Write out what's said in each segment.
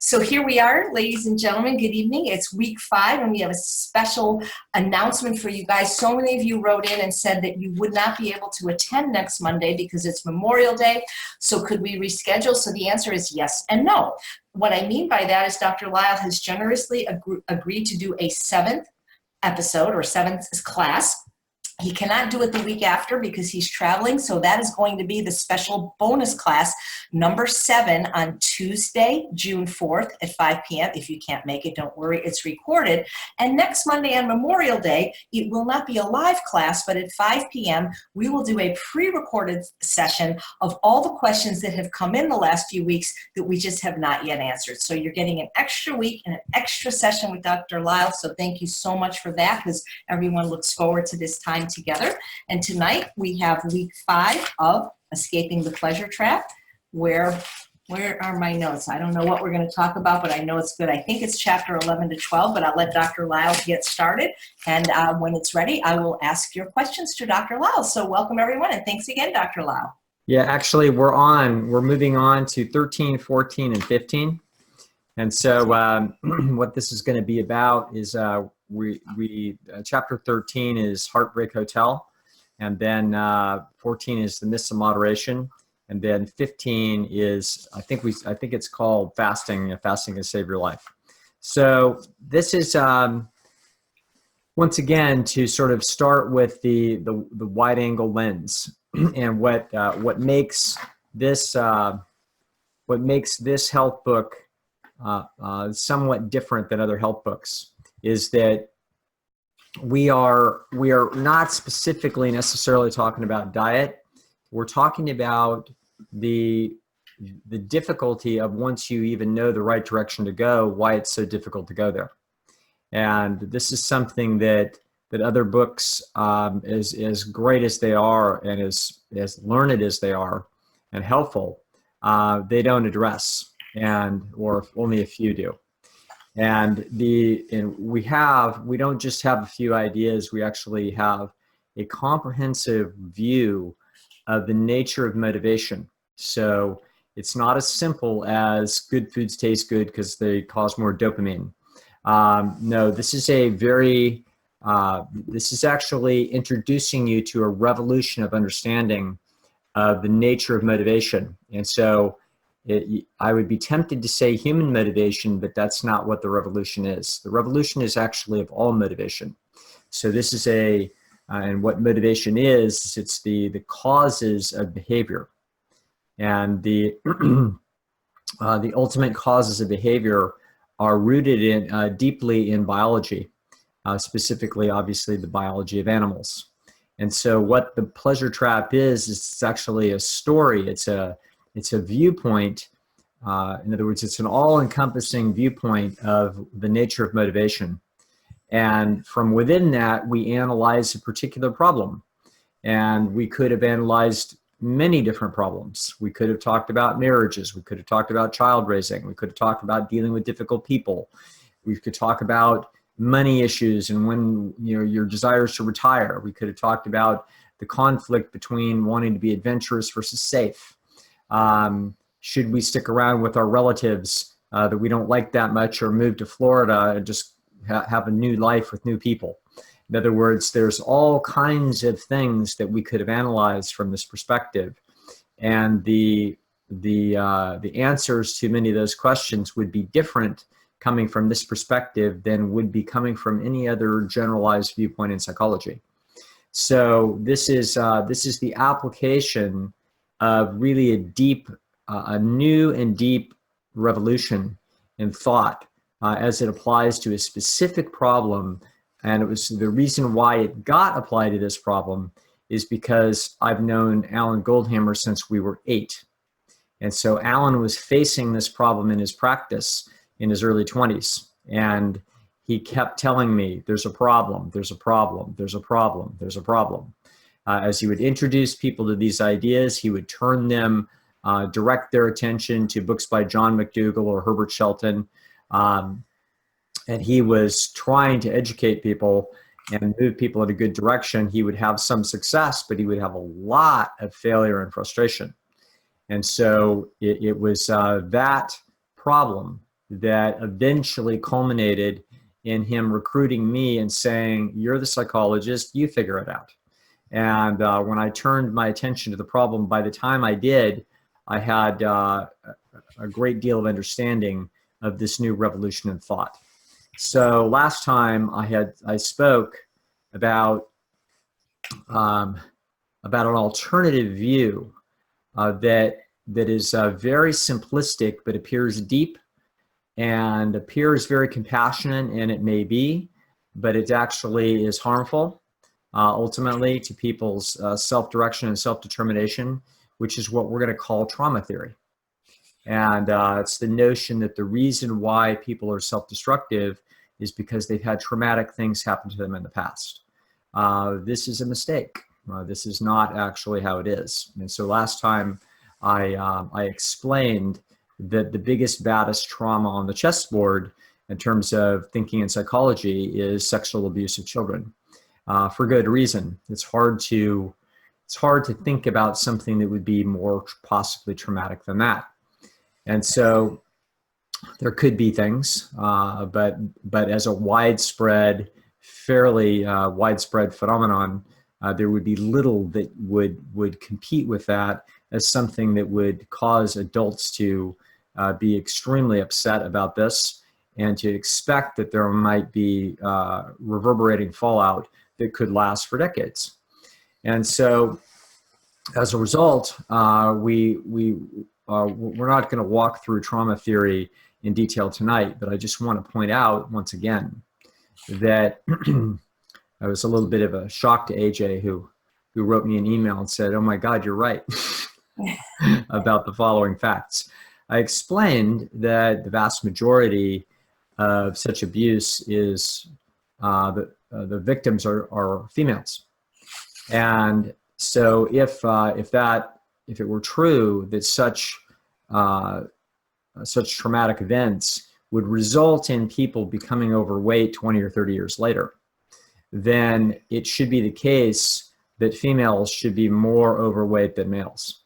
So here we are, ladies and gentlemen, good evening. It's week 5 and we have a special announcement for you guys. So many of you wrote in and said that you would not be able to attend next Monday because it's Memorial Day. So could we reschedule? So the answer is yes and no. What I mean by that is Dr. Lisle has generously agreed to do a 7th episode or 7th class. He cannot do it the week after because he's traveling, so that is going to be the special bonus class number 7 on Tuesday, June 4th at 5 p.m. If you can't make it, don't worry, it's recorded. And next Monday on Memorial Day, it will not be a live class, but at 5 p.m. we will do a pre-recorded session of all the questions that have come in the last few weeks that we just have not yet answered. So you're getting an extra week and an extra session with Dr. Lisle, so thank you so much for that because everyone looks forward to this time together. And tonight we have week 5 of Escaping the Pleasure Trap. Where are my notes? I don't know what we're going to talk about, but I know it's good. I think it's chapter 11 to 12, but I'll let Dr. Lisle get started. And when it's ready, I will ask your questions to Dr. Lisle. So welcome everyone, and thanks again, Dr. Lisle. Yeah, actually we're moving on to 13, 14, and 15. And so what this is going to be about is chapter 13 is Heartbreak Hotel, and then 14 is The Myths of Moderation, and then 15 is I think it's called Fasting. Fasting can save your life. So this is once again to sort of start with the wide angle lens and what makes this health book somewhat different than other health books is that we are not specifically necessarily talking about diet. We're talking about the difficulty of once you even know the right direction to go, why it's so difficult to go there. And this is something that other books, as great as they are and as learned as they are and helpful, they don't address, or only a few do. And we don't just have a few ideas, we actually have a comprehensive view of the nature of motivation. So it's not as simple as good foods taste good because they cause more dopamine. No, this is this is actually introducing you to a revolution of understanding of the nature of motivation. And so I would be tempted to say human motivation, but that's not what the revolution is. The revolution is actually of all motivation. So this is and what motivation is, it's the causes of behavior. And the ultimate causes of behavior are rooted deeply in biology, specifically, obviously, the biology of animals. And so what the pleasure trap is it's actually a story. It's a viewpoint. In other words, it's an all-encompassing viewpoint of the nature of motivation. And from within that, we analyze a particular problem. And we could have analyzed many different problems. We could have talked about marriages. We could have talked about child raising. We could have talked about dealing with difficult people. We could talk about money issues and when your desires to retire. We could have talked about the conflict between wanting to be adventurous versus safe. Should we stick around with our relatives that we don't like that much, or move to Florida and just have a new life with new people? In other words, there's all kinds of things that we could have analyzed from this perspective, and the answers to many of those questions would be different coming from this perspective than would be coming from any other generalized viewpoint in psychology. So this is the application of really a new and deep revolution in thought as it applies to a specific problem. And it was the reason why it got applied to this problem is because I've known Alan Goldhammer since we were 8. And so Alan was facing this problem in his practice in his early 20s. And he kept telling me, there's a problem, there's a problem, there's a problem, there's a problem. As he would introduce people to these ideas, he would turn them, direct their attention to books by John McDougall or Herbert Shelton. And he was trying to educate people and move people in a good direction. He would have some success, but he would have a lot of failure and frustration. And so it was that problem that eventually culminated in him recruiting me and saying, "You're the psychologist, you figure it out." And when I turned my attention to the problem, by the time I did, I had a great deal of understanding of this new revolution in thought. So last time I spoke about an alternative view that is very simplistic, but appears deep and appears very compassionate, and it may be, but it actually is harmful ultimately to people's self-direction and self-determination, which is what we're going to call trauma theory. And it's the notion that the reason why people are self-destructive is because they've had traumatic things happen to them in the past. This is a mistake. This is not actually how it is. And so last time I explained that the biggest, baddest trauma on the chessboard in terms of thinking and psychology is sexual abuse of children, for good reason. It's hard to think about something that would be more possibly traumatic than that. And so there could be things, but as a widespread, fairly widespread phenomenon, there would be little that would compete with that as something that would cause adults to be extremely upset about this and to expect that there might be reverberating fallout that could last for decades. And so as a result, we're not going to walk through trauma theory in detail tonight, but I just want to point out once again that it was a little bit of a shock to AJ, who wrote me an email and said, "Oh my God, you're right," about the following facts. I explained that the vast majority of such abuse is the victims are females, and so if it were true that such traumatic events would result in people becoming overweight 20 or 30 years later, then it should be the case that females should be more overweight than males.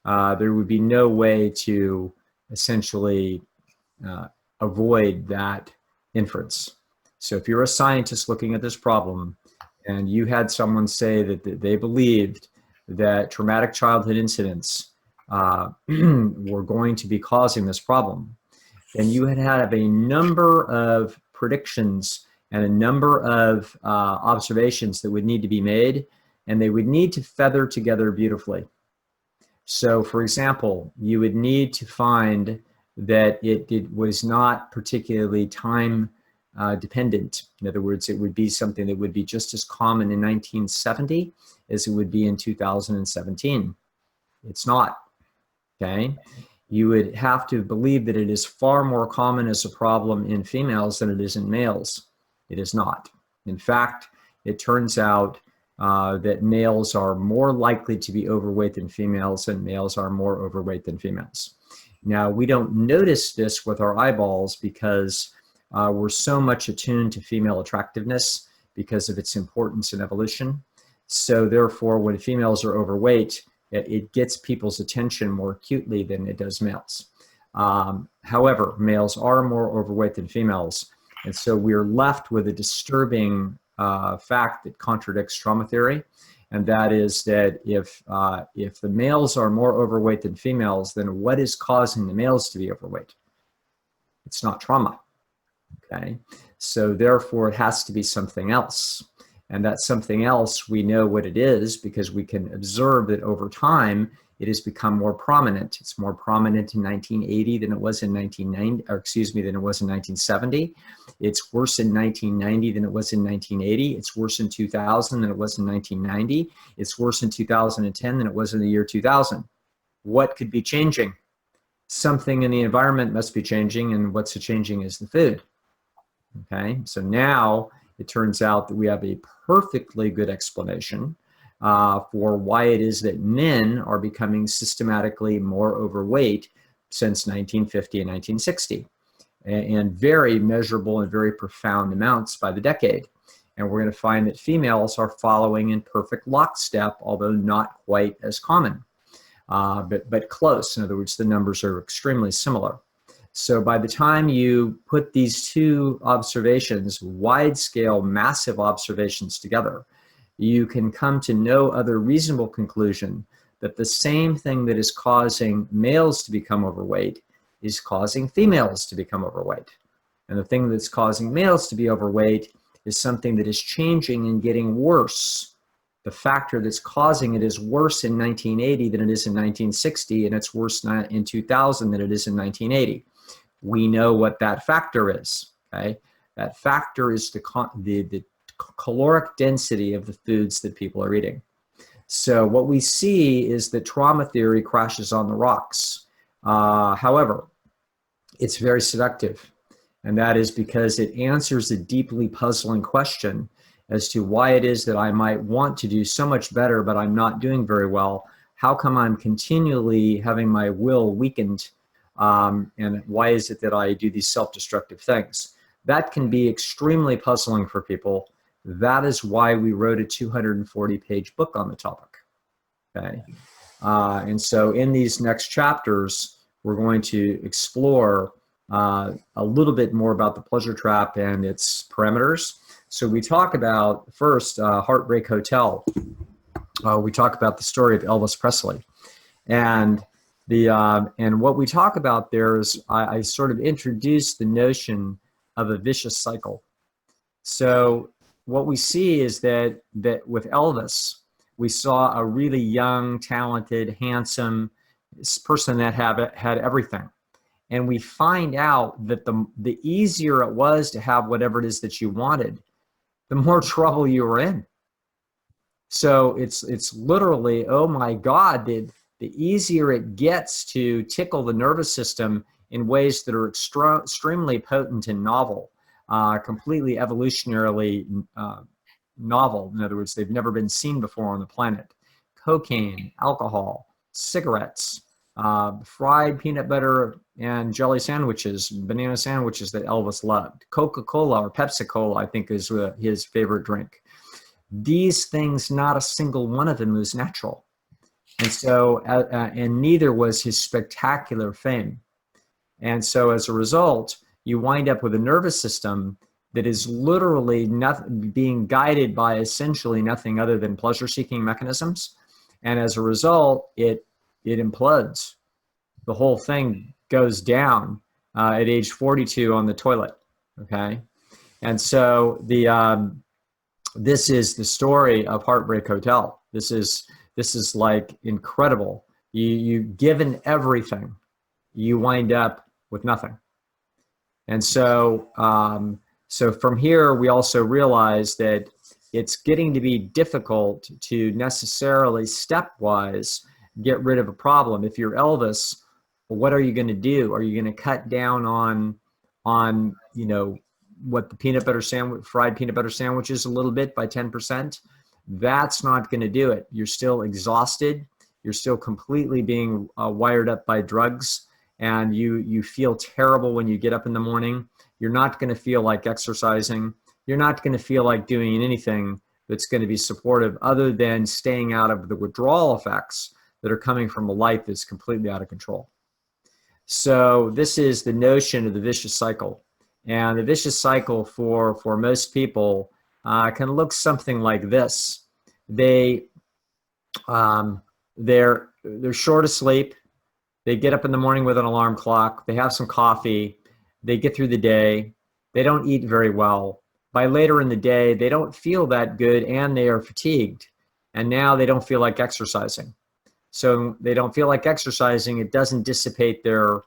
There would be no way to essentially avoid that inference. So if you're a scientist looking at this problem and you had someone say that they believed that traumatic childhood incidents were going to be causing this problem, then you had have a number of predictions and a number of observations that would need to be made, and they would need to feather together beautifully. So for example, you would need to find that it was not particularly time dependent. In other words, it would be something that would be just as common in 1970 as it would be in 2017. It's not, okay? You would have to believe that it is far more common as a problem in females than it is in males. It is not. In fact, it turns out that males are more likely to be overweight than females, and males are more overweight than females. Now, we don't notice this with our eyeballs because we're so much attuned to female attractiveness because of its importance in evolution. So therefore, when females are overweight, it gets people's attention more acutely than it does males. However, males are more overweight than females. And so we're left with a disturbing fact that contradicts trauma theory. And that is that if the males are more overweight than females, then what is causing the males to be overweight? It's not trauma, okay? So therefore it has to be something else. And that something else, we know what it is because we can observe that over time, it has become more prominent. It's more prominent in 1980 than it was in 1990, or excuse me, than it was in 1970. It's worse in 1990 than it was in 1980. It's worse in 2000 than it was in 1990. It's worse in 2010 than it was in the year 2000. What could be changing? Something in the environment must be changing, and what's changing is the food. Okay, so now it turns out that we have a perfectly good explanation for why it is that men are becoming systematically more overweight since 1950 and 1960, and very measurable and very profound amounts by the decade. And we're going to find that females are following in perfect lockstep, although not quite as common, but close. In other words, the numbers are extremely similar. So by the time you put these two observations, wide-scale, massive observations together, you can come to no other reasonable conclusion that the same thing that is causing males to become overweight is causing females to become overweight. And the thing that's causing males to be overweight is something that is changing and getting worse. The factor that's causing it is worse in 1980 than it is in 1960, and it's worse in 2000 than it is in 1980. We know what that factor is, okay? That factor is the caloric density of the foods that people are eating. So what we see is that trauma theory crashes on the rocks. However, it's very seductive, and that is because it answers a deeply puzzling question as to why it is that I might want to do so much better, but I'm not doing very well. How come I'm continually having my will weakened? And why is it that I do these self-destructive things? That can be extremely puzzling for people. That is why we wrote a 240-page book on the topic, okay? And so in these next chapters, we're going to explore a little bit more about the pleasure trap and its parameters. So we talk about, first, Heartbreak Hotel. We talk about the story of Elvis Presley. And what we talk about there is I sort of introduced the notion of a vicious cycle. So what we see is that with Elvis, we saw a really young, talented, handsome person that had everything. And we find out that the easier it was to have whatever it is that you wanted, the more trouble you were in. So it's literally, oh my God, the easier it gets to tickle the nervous system in ways that are extremely potent and novel, completely evolutionarily novel. In other words, they've never been seen before on the planet. Cocaine, alcohol, cigarettes, fried peanut butter and jelly sandwiches, banana sandwiches that Elvis loved. Coca-Cola or Pepsi-Cola, I think, is his favorite drink. These things, not a single one of them was natural. And so, and neither was his spectacular fame. And so as a result, you wind up with a nervous system that is literally being guided by essentially nothing other than pleasure-seeking mechanisms. And as a result, it implodes. The whole thing goes down at age 42 on the toilet, okay? And so this is the story of Heartbreak Hotel. This is like incredible. You've given everything, you wind up with nothing. And so, so from here, we also realize that it's getting to be difficult to necessarily stepwise get rid of a problem. If you're Elvis, what are you going to do? Are you going to cut down on you know, what the peanut butter sandwich, fried peanut butter sandwiches a little bit by 10%? That's not going to do it. You're still exhausted. You're still completely being wired up by drugs, and you feel terrible when you get up in the morning. You're not going to feel like exercising. You're not going to feel like doing anything that's going to be supportive other than staying out of the withdrawal effects that are coming from a life that's completely out of control. So this is the notion of the vicious cycle. And the vicious cycle for most people can look something like this. They're short of sleep. They get up in the morning with an alarm clock. They have some coffee. They get through the day. They don't eat very well. By later in the day, they don't feel that good and they are fatigued. And now they don't feel like exercising. So they don't feel like exercising. It doesn't dissipate their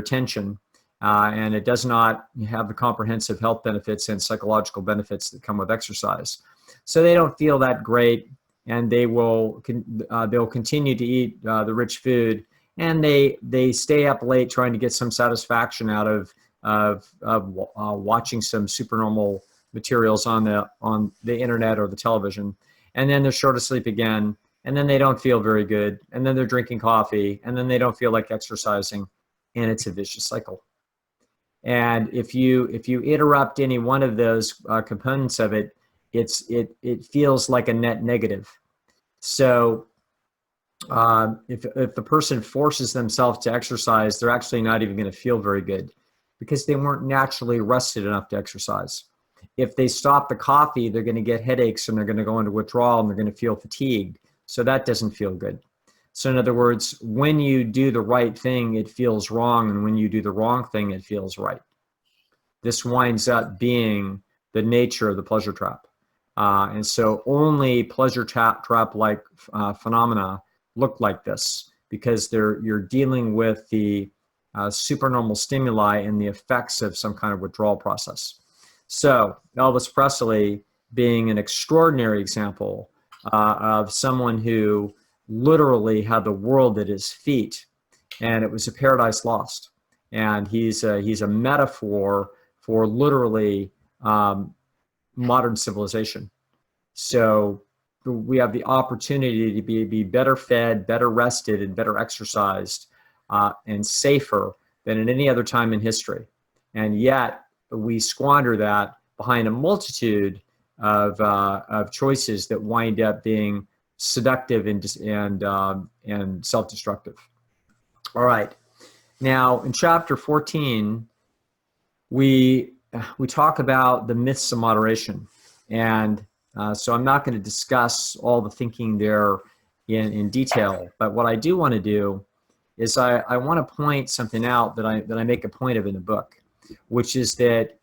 tension. And it does not have the comprehensive health benefits and psychological benefits that come with exercise. So they don't feel that great, and they'll continue to eat the rich food, and they stay up late trying to get some satisfaction out of watching some supernormal materials on the internet or the television, and then they're short of sleep again, and then they don't feel very good, and then they're drinking coffee, and then they don't feel like exercising, and it's a vicious cycle. And if you interrupt any one of those components of it, it feels like a net negative. So If the person forces themselves to exercise, they're actually not even going to feel very good because they weren't naturally rested enough to exercise. If they stop the coffee, they're going to get headaches and they're going to go into withdrawal and they're going to feel fatigued. So that doesn't feel good. So in other words, when you do the right thing, it feels wrong. And when you do the wrong thing, it feels right. This winds up being the nature of the pleasure trap. And so only pleasure trap-like phenomena look like this because you're dealing with the supernormal stimuli and the effects of some kind of withdrawal process. So Elvis Presley being an extraordinary example of someone who literally had the world at his feet, and it was a paradise lost. And he's a metaphor for literally modern civilization. So we have the opportunity to be better fed, better rested, and better exercised, and safer than at any other time in history. And yet we squander that behind a multitude of choices that wind up being seductive and self-destructive. All right. Now, in chapter 14, we talk about the myths of moderation. And so I'm not going to discuss all the thinking there in detail. But what I do want to do is I want to point something out that I make a point of in the book, which is that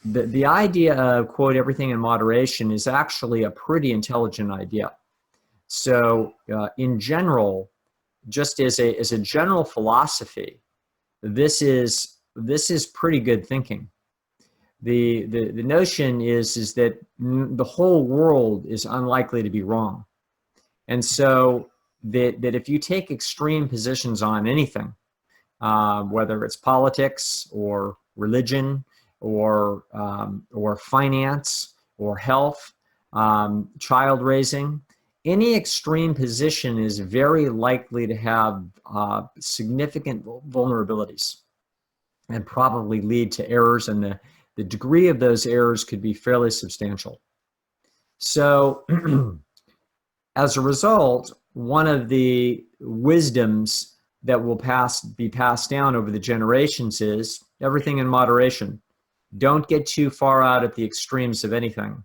the idea of, quote, everything in moderation is actually a pretty intelligent idea. So in general, just as a general philosophy, this is pretty good thinking. The notion is that the whole world is unlikely to be wrong. And so that if you take extreme positions on anything, whether it's politics or religion or finance or health, child raising, any extreme position is very likely to have significant vulnerabilities and probably lead to errors, and the degree of those errors could be fairly substantial. So as a result, one of the wisdoms that will be passed down over the generations is everything in moderation. Don't get too far out at the extremes of anything,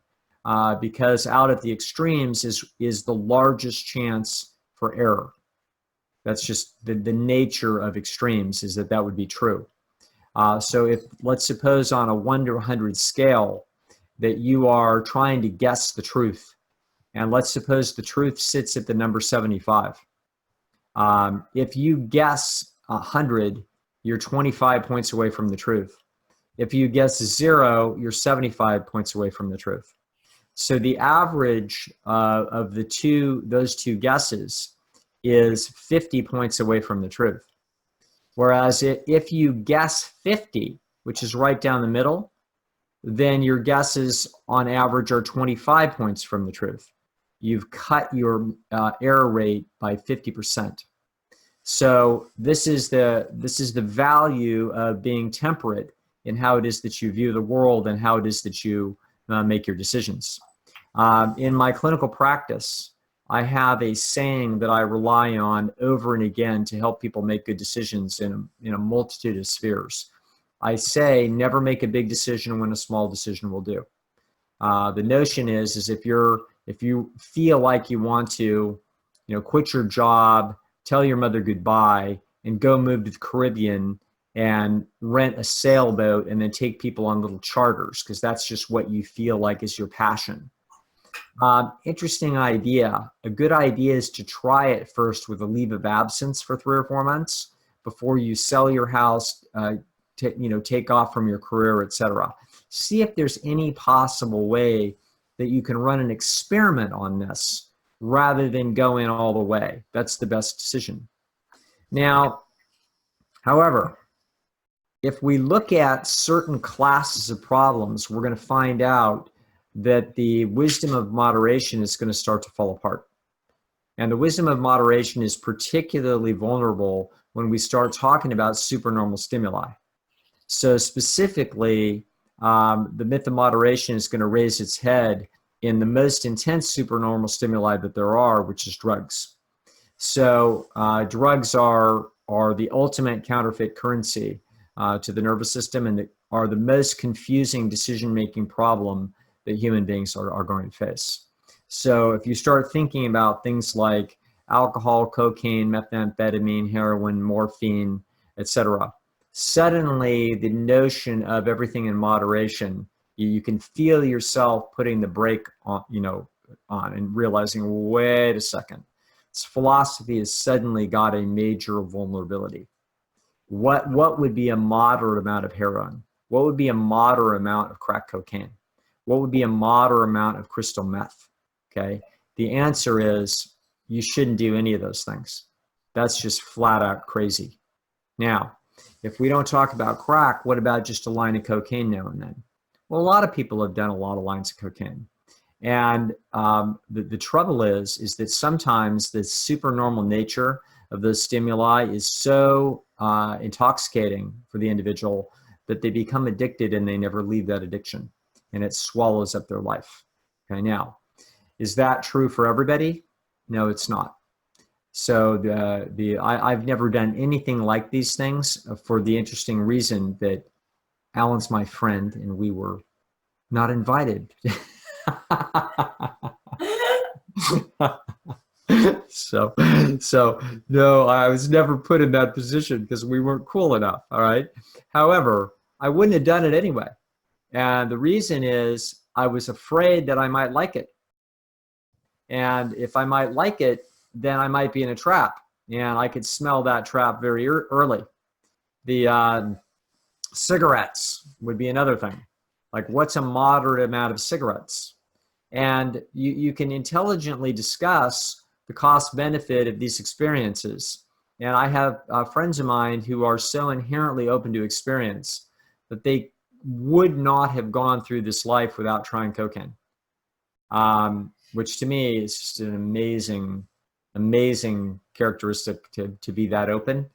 because out at the extremes is the largest chance for error. That's just the nature of extremes, is that would be true. So if, let's suppose on a 1 to 100 scale that you are trying to guess the truth, and let's suppose the truth sits at the number 75. If you guess 100, you're 25 points away from the truth. If you guess 0, you're 75 points away from the truth. So the average of those two guesses is 50 points away from the truth. Whereas if you guess 50, which is right down the middle, then your guesses on average are 25 points from the truth. You've cut your error rate by 50%. So this is the value of being temperate in how it is that you view the world and how it is that you make your decisions. In my clinical practice, I have a saying that I rely on over and again to help people make good decisions in a multitude of spheres. I say, never make a big decision when a small decision will do. The notion is if you feel like you want to, quit your job, tell your mother goodbye, and go move to the Caribbean and rent a sailboat and then take people on little charters, because that's just what you feel like is your passion. Interesting idea. A good idea is to try it first with a leave of absence for 3 or 4 months before you sell your house, take off from your career, etc. See if there's any possible way that you can run an experiment on this rather than go in all the way. That's the best decision. Now, however, if we look at certain classes of problems, we're going to find out that the wisdom of moderation is going to start to fall apart. And the wisdom of moderation is particularly vulnerable when we start talking about supernormal stimuli. So specifically, the myth of moderation is going to raise its head in the most intense supernormal stimuli that there are, which is drugs. So drugs are the ultimate counterfeit currency to the nervous system, and are the most confusing decision-making problem that human beings are going to face. So if you start thinking about things like alcohol, cocaine, methamphetamine, heroin, morphine, etc., suddenly the notion of everything in moderation, you can feel yourself putting the brake on, on and realizing, wait a second, this philosophy has suddenly got a major vulnerability. What would be a moderate amount of heroin? What would be a moderate amount of crack cocaine? What would be a moderate amount of crystal meth? Okay. The answer is you shouldn't do any of those things. That's just flat out crazy. Now, if we don't talk about crack, what about just a line of cocaine now and then? Well, a lot of people have done a lot of lines of cocaine. And the trouble is that sometimes the supernormal nature of those stimuli is so intoxicating for the individual that they become addicted and they never leave that addiction, and it swallows up their life. Okay, now, is that true for everybody? No, it's not. So I've never done anything like these things for the interesting reason that Alan's my friend and we were not invited. So no, I was never put in that position because we weren't cool enough. All right. However, I wouldn't have done it anyway. And the reason is I was afraid that I might like it. And if I might like it, then I might be in a trap. And I could smell that trap very early. The cigarettes would be another thing. Like, what's a moderate amount of cigarettes? And you can intelligently discuss the cost benefit of these experiences. And I have friends of mine who are so inherently open to experience that they would not have gone through this life without trying cocaine, which to me is just an amazing characteristic to be that open.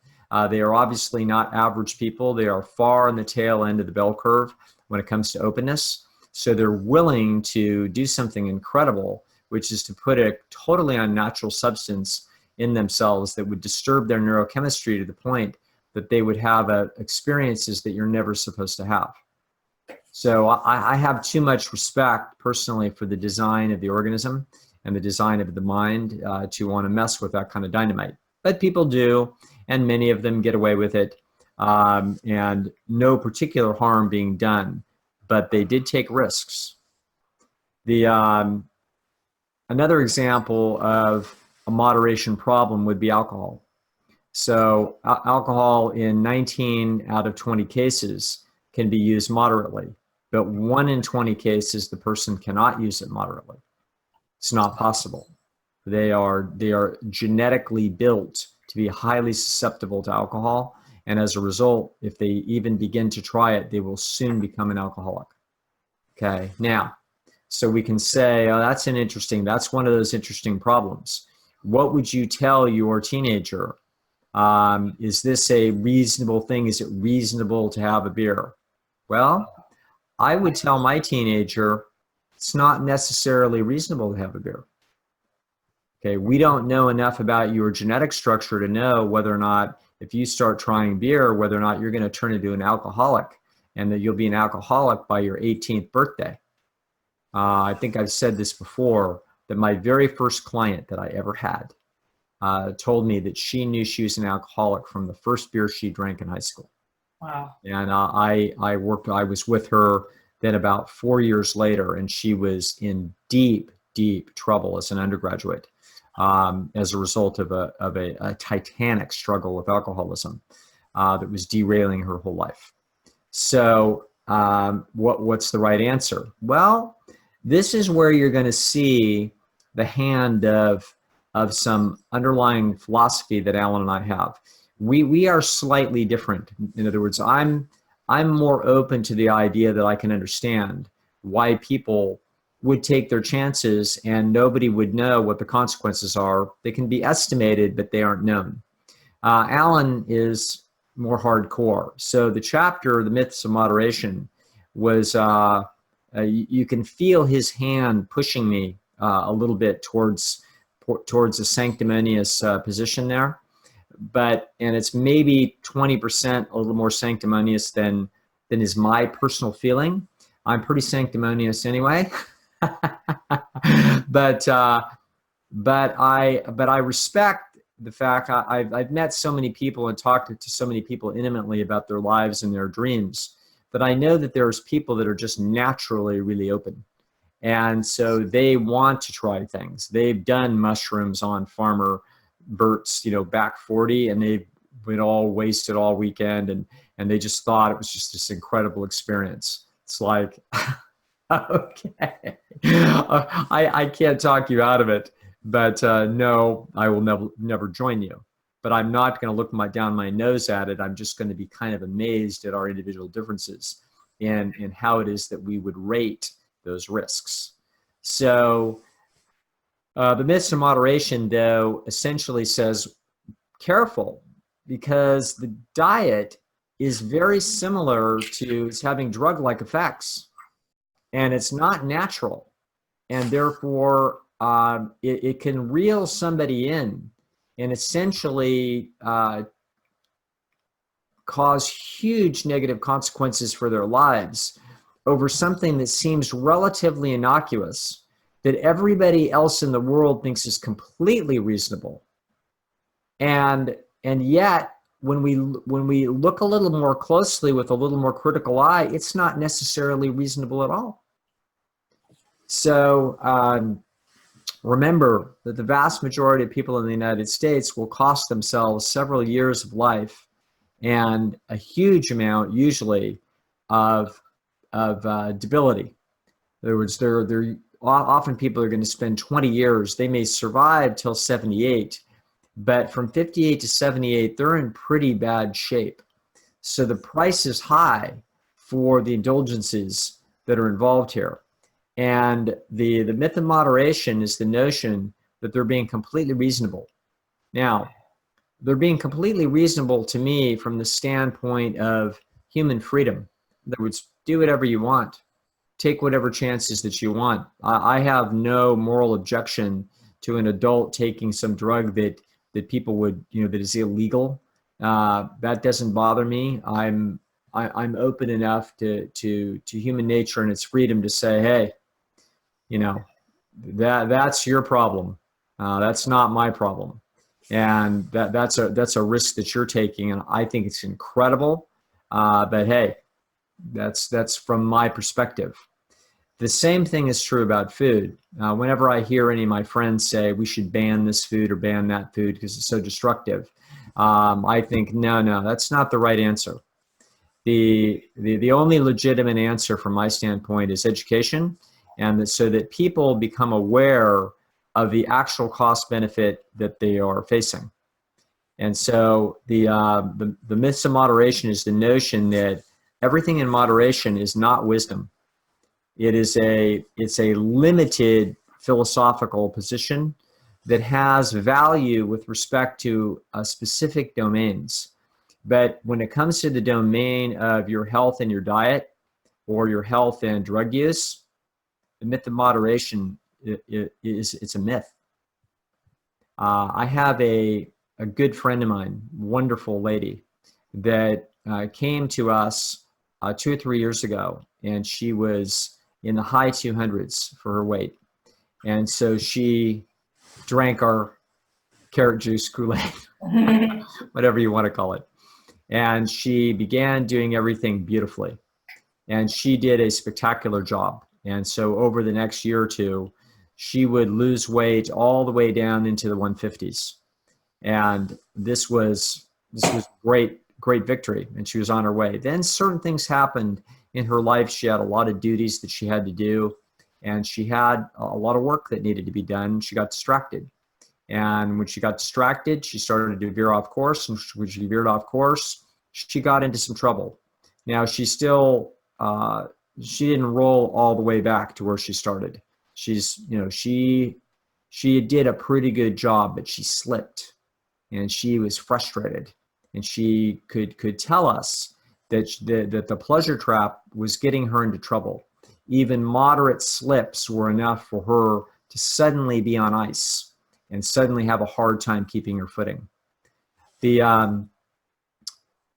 They are obviously not average people. They are far on the tail end of the bell curve when it comes to openness. So they're willing to do something incredible, which is to put a totally unnatural substance in themselves that would disturb their neurochemistry to the point that they would have experiences that you're never supposed to have. So I have too much respect personally for the design of the organism and the design of the mind to want to mess with that kind of dynamite. But people do, and many of them get away with it, and no particular harm being done. But they did take risks. Another example of a moderation problem would be alcohol. So alcohol in 19 out of 20 cases can be used moderately, but 1 in 20 cases the person cannot use it moderately. It's not possible. They are genetically built to be highly susceptible to alcohol. And as a result, if they even begin to try it, they will soon become an alcoholic. Okay, now, so we can say, oh, that's one of those interesting problems. What would you tell your teenager? Is this a reasonable thing? Is it reasonable to have a beer? Well, I would tell my teenager, it's not necessarily reasonable to have a beer. Okay, we don't know enough about your genetic structure to know whether or not, if you start trying beer, whether or not you're going to turn into an alcoholic and that you'll be an alcoholic by your 18th birthday. I think I've said this before, that my very first client that I ever had told me that she knew she was an alcoholic from the first beer she drank in high school. Wow. And I was with her then about 4 years later, and she was in deep trouble as an undergraduate. As a result of a titanic struggle with alcoholism that was derailing her whole life. So what's the right answer? Well, this is where you're going to see the hand of some underlying philosophy that Alan and I have. We are slightly different. In other words, I'm more open to the idea that I can understand why people would take their chances and nobody would know what the consequences are. They can be estimated, but they aren't known. Alan is more hardcore. So the chapter, The Myths of Moderation, was, you can feel his hand pushing me a little bit towards towards a sanctimonious position there. And it's maybe 20% a little more sanctimonious than is my personal feeling. I'm pretty sanctimonious anyway. but I respect the fact I've met so many people and talked to so many people intimately about their lives and their dreams, that I know that there's people that are just naturally really open. And so they want to try things. They've done mushrooms on Farmer Bert's, back 40, and they've been all wasted all weekend, and they just thought it was just this incredible experience. It's like, okay, I can't talk you out of it, but no, I will never join you. But I'm not going to look down my nose at it. I'm just going to be kind of amazed at our individual differences and how it is that we would rate those risks. So the myths of moderation, though, essentially says careful, because the diet is very similar to having drug-like effects, and it's not natural, and therefore it can reel somebody in and essentially cause huge negative consequences for their lives over something that seems relatively innocuous, that everybody else in the world thinks is completely reasonable. And yet, when we look a little more closely with a little more critical eye, it's not necessarily reasonable at all. So remember that the vast majority of people in the United States will cost themselves several years of life and a huge amount, usually, of debility. In other words, often people are going to spend 20 years. They may survive till 78, but from 58 to 78, they're in pretty bad shape. So the price is high for the indulgences that are involved here. And the myth of moderation is the notion that they're being completely reasonable. Now, they're being completely reasonable to me from the standpoint of human freedom. In other words, do whatever you want. Take whatever chances that you want. I have no moral objection to an adult taking some drug that people would, that is illegal. That doesn't bother me. I'm open enough to human nature and its freedom to say, hey, that's your problem. That's not my problem. And that's a risk that you're taking, and I think it's incredible. But hey, that's from my perspective. The same thing is true about food. Whenever I hear any of my friends say we should ban this food or ban that food because it's so destructive, I think no, that's not the right answer. The only legitimate answer from my standpoint is education, and so that people become aware of the actual cost benefit that they are facing. And so the myths of moderation is the notion that everything in moderation is not wisdom. It's a limited philosophical position that has value with respect to specific domains. But when it comes to the domain of your health and your diet, or your health and drug use, the myth of moderation it's a myth. I have a good friend of mine, wonderful lady, that came to us 2 or 3 years ago, and she was in the high 200s for her weight. And so she drank our carrot juice Kool-Aid, whatever you want to call it. And she began doing everything beautifully. And she did a spectacular job. And so over the next year or two, she would lose weight all the way down into the 150s. And this was great victory, and she was on her way. Then certain things happened in her life. She had a lot of duties that she had to do, and she had a lot of work that needed to be done. She got distracted. And when she got distracted, she started to veer off course. And when she veered off course, she got into some trouble. Now, she still, she didn't roll all the way back to where she started. She did a pretty good job, but she slipped, and she was frustrated. And she could tell us that the pleasure trap was getting her into trouble. Even moderate slips were enough for her to suddenly be on ice. and suddenly have a hard time keeping your footing. The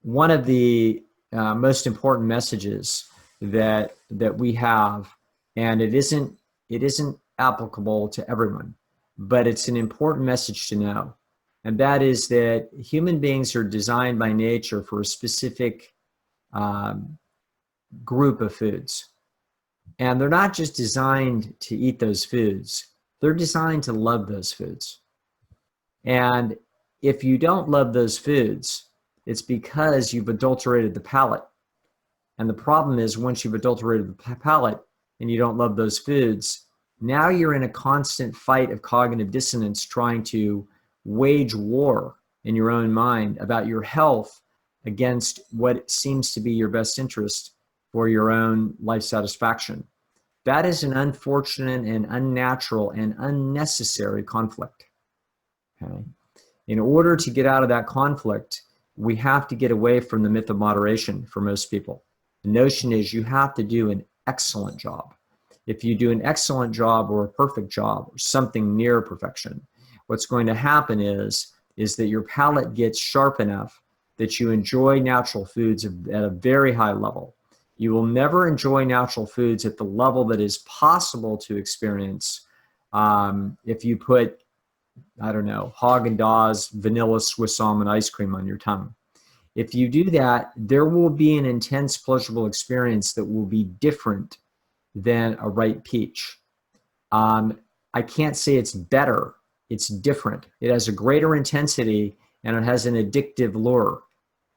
one of the most important messages that we have, and it isn't applicable to everyone, but it's an important message to know, and that is that human beings are designed by nature for a specific group of foods. And they're not just designed to eat those foods, they're designed to love those foods. And if you don't love those foods, it's because you've adulterated the palate. And the problem is, once you've adulterated the palate and you don't love those foods, now you're in a constant fight of cognitive dissonance, trying to wage war in your own mind about your health against what seems to be your best interest for your own life satisfaction. That is an unfortunate and unnatural and unnecessary conflict. Okay? In order to get out of that conflict, we have to get away from the myth of moderation for most people. The notion is you have to do an excellent job. If you do an excellent job or a perfect job or something near perfection, what's going to happen is that your palate gets sharp enough that you enjoy natural foods at a very high level. You will never enjoy natural foods at the level that is possible to experience if you put, I don't know, Haagen-Dazs vanilla Swiss almond ice cream on your tongue. If you do that, there will be an intense pleasurable experience that will be different than a ripe peach. I can't say it's better, it's different. It has a greater intensity and it has an addictive lure.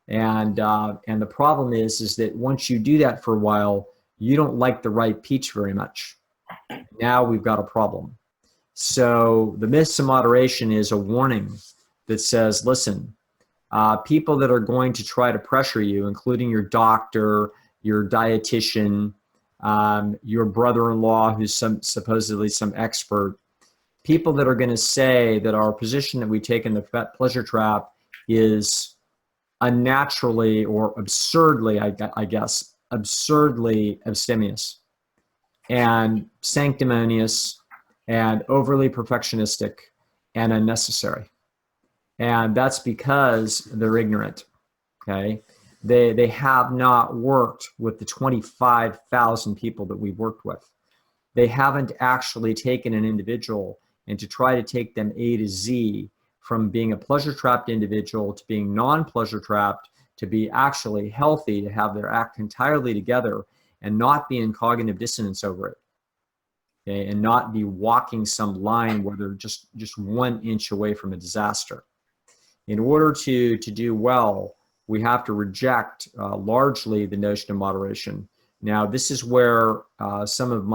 And the problem is that once you do that for a while, you don't like the ripe peach very much. Now we've got a problem. So the myths of moderation is a warning that says, listen, people that are going to try to pressure you, including your doctor, your dietitian, your brother-in-law who's supposedly some expert, people that are going to say that our position that we take in the pleasure trap is unnaturally or absurdly, I guess, absurdly abstemious and sanctimonious and overly perfectionistic and unnecessary. And that's because they're ignorant, okay? They have not worked with the 25,000 people that we've worked with. They haven't actually taken an individual and to try to take them A to Z from being a pleasure-trapped individual to being non-pleasure trapped, to be actually healthy, to have their act entirely together and not be in cognitive dissonance over it. Okay? And not be walking some line where they're just 1 inch away from a disaster. In order to do well, we have to reject largely the notion of moderation. Now, this is where some of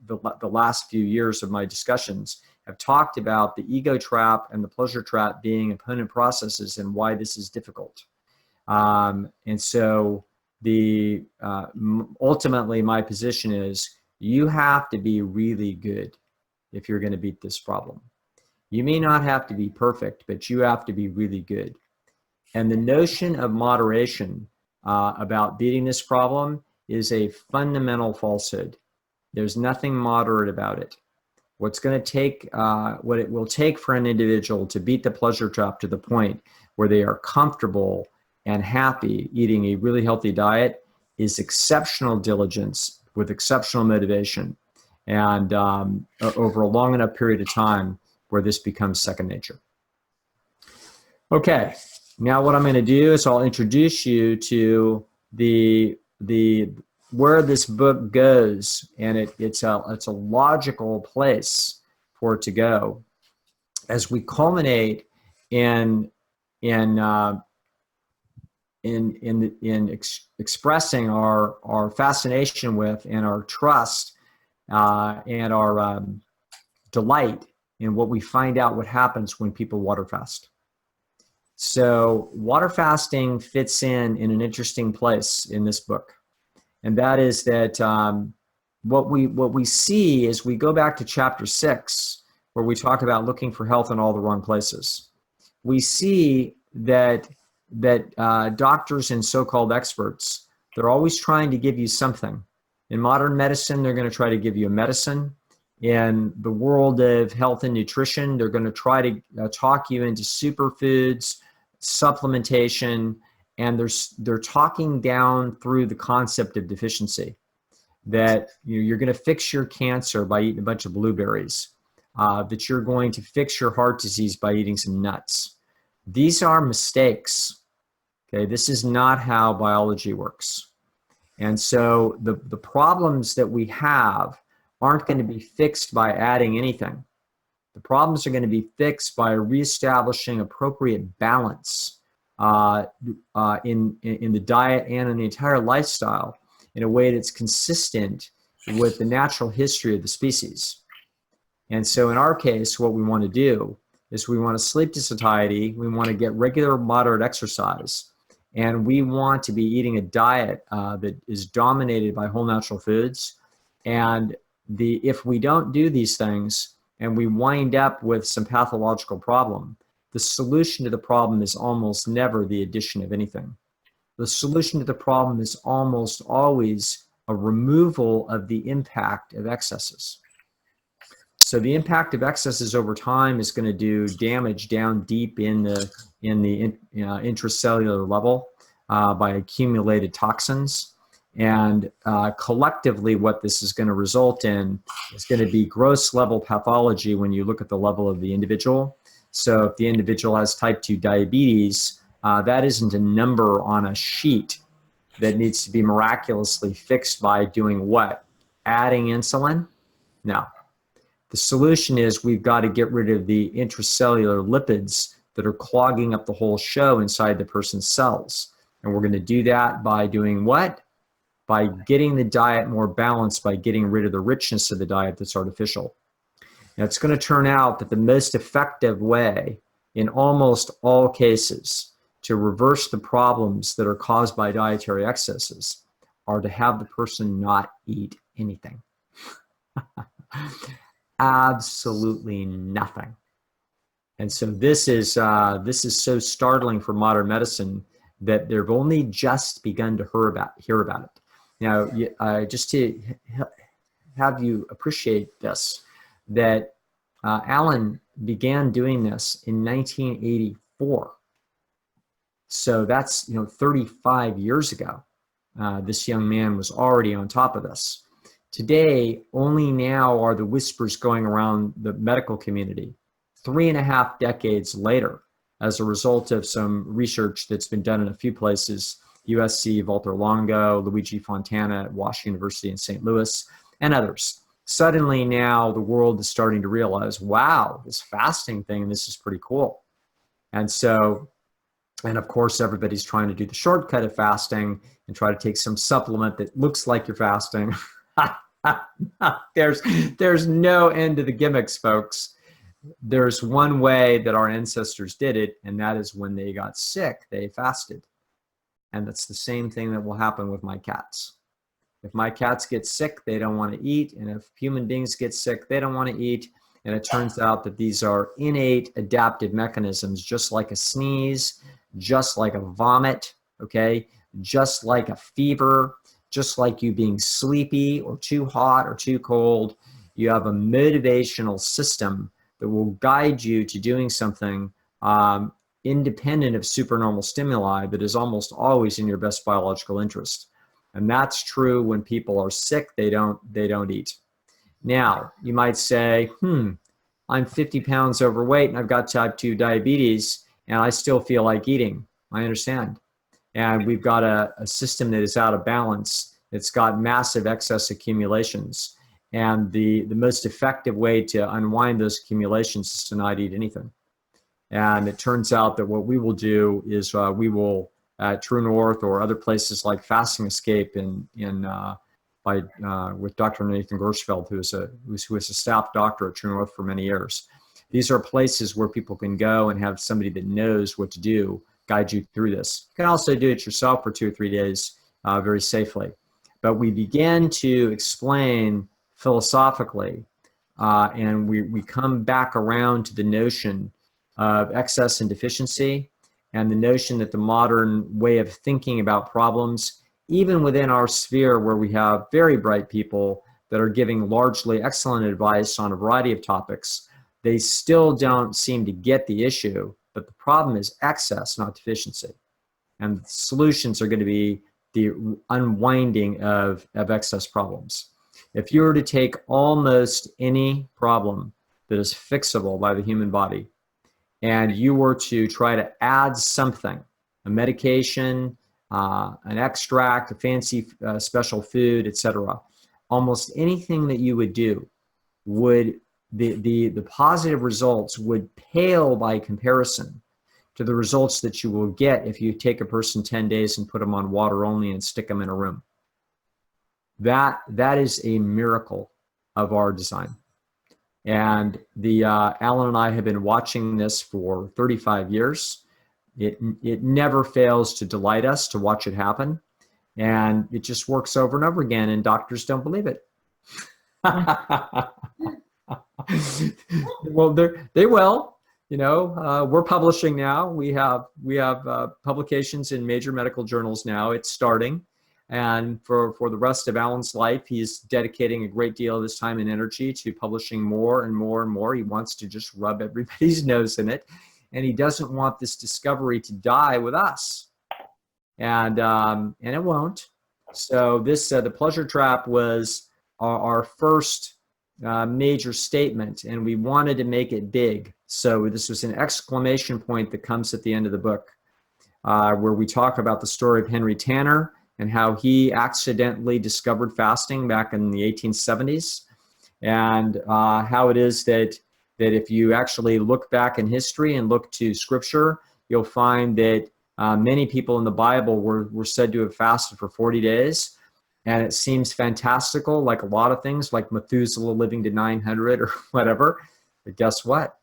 the last few years of my discussions have talked about the ego trap and the pleasure trap being opponent processes and why this is difficult. And so ultimately my position is you have to be really good if you're going to beat this problem. You may not have to be perfect, but you have to be really good. And the notion of moderation about beating this problem is a fundamental falsehood. There's nothing moderate about it. What's going to take, what it will take for an individual to beat the pleasure trap to the point where they are comfortable and happy eating a really healthy diet is exceptional diligence with exceptional motivation and over a long enough period of time where this becomes second nature. Okay, now what I'm going to do is I'll introduce you to the where this book goes, and it's a logical place for it to go as we culminate in expressing our fascination with and our trust and our delight in what we find out what happens when people water fast. So water fasting fits in an interesting place in this book. And that is that what we see is we go back to chapter 6, where we talk about looking for health in all the wrong places. We see that doctors and so-called experts, they're always trying to give you something. In modern medicine, they're going to try to give you a medicine. In the world of health and nutrition, they're going to try to talk you into superfoods, supplementation, and they're talking down through the concept of deficiency, that you're going to fix your cancer by eating a bunch of blueberries, that you're going to fix your heart disease by eating some nuts. These are mistakes. Okay, this is not how biology works. And so the problems that we have aren't going to be fixed by adding anything. The problems are going to be fixed by reestablishing appropriate balance in the diet and in the entire lifestyle in a way that's consistent with the natural history of the species. And so in our case, what we want to do is we want to sleep to satiety, we want to get regular moderate exercise, and we want to be eating a diet that is dominated by whole natural foods. And if we don't do these things and we wind up with some pathological problem, the solution to the problem is almost never the addition of anything. The solution to the problem is almost always a removal of the impact of excesses. So the impact of excesses over time is going to do damage down deep in the intracellular level by accumulated toxins. And collectively, what this is going to result in is going to be gross level pathology when you look at the level of the individual. So if the individual has type 2 diabetes, that isn't a number on a sheet that needs to be miraculously fixed by doing what? Adding insulin? No. The solution is we've got to get rid of the intracellular lipids that are clogging up the whole show inside the person's cells. And we're going to do that by doing what? By getting the diet more balanced, by getting rid of the richness of the diet that's artificial. Now, it's going to turn out that the most effective way in almost all cases to reverse the problems that are caused by dietary excesses are to have the person not eat anything. Absolutely nothing. And so this is so startling for modern medicine that they've only just begun to hear about it. Now, just to have you appreciate this, that Alan began doing this in 1984. So that's 35 years ago. This young man was already on top of this. Today, only now are the whispers going around the medical community, 3.5 decades later, as a result of some research that's been done in a few places, USC, Walter Longo, Luigi Fontana at Washington University in St. Louis, and others. Suddenly now the world is starting to realize, wow, this fasting thing, this is pretty cool. And so, and of course, everybody's trying to do the shortcut of fasting and try to take some supplement that looks like you're fasting. There's no end to the gimmicks, folks. There's one way that our ancestors did it, and that is when they got sick, they fasted. And that's the same thing that will happen with my cats. If my cats get sick, they don't want to eat. And if human beings get sick, they don't want to eat. And it turns out that these are innate adaptive mechanisms, just like a sneeze, just like a vomit, okay? Just like a fever, just like you being sleepy or too hot or too cold. You have a motivational system that will guide you to doing something independent of supernormal stimuli that is almost always in your best biological interest. And that's true when people are sick, they don't eat. Now, you might say, I'm 50 pounds overweight and I've got type 2 diabetes and I still feel like eating. I understand. And we've got a system that is out of balance. It's got massive excess accumulations. And the most effective way to unwind those accumulations is to not eat anything. And it turns out that what we will do is we will, at True North or other places like Fasting Escape with Dr. Nathan Gersfeld, who is a staff doctor at True North for many years. These are places where people can go and have somebody that knows what to do guide you through this. You can also do it yourself for 2 or 3 days very safely. But we began to explain philosophically, and we come back around to the notion of excess and deficiency, and the notion that the modern way of thinking about problems, even within our sphere where we have very bright people that are giving largely excellent advice on a variety of topics, they still don't seem to get the issue. But the problem is excess, not deficiency. And the solutions are going to be the unwinding of excess problems. If you were to take almost any problem that is fixable by the human body, and you were to try to add something, a medication, an extract, a fancy special food, etc., almost anything that you would do would, the positive results would pale by comparison to the results that you will get if you take a person 10 days and put them on water only and stick them in a room. That is a miracle of our design. And Alan and I have been watching this for 35 years. It never fails to delight us to watch it happen. And it just works over and over again, and doctors don't believe it. Well, they will. You know, we're publishing now. We have publications in major medical journals now. It's starting. And for the rest of Alan's life, he's dedicating a great deal of his time and energy to publishing more and more and more. He wants to just rub everybody's nose in it. And he doesn't want this discovery to die with us. And it won't. So this, the pleasure trap was our first major statement, and we wanted to make it big. So this was an exclamation point that comes at the end of the book, where we talk about the story of Henry Tanner and how he accidentally discovered fasting back in the 1870s, and how it is that if you actually look back in history and look to scripture, you'll find that many people in the Bible were said to have fasted for 40 days. And it seems fantastical, like a lot of things, like Methuselah living to 900 or whatever. But guess what?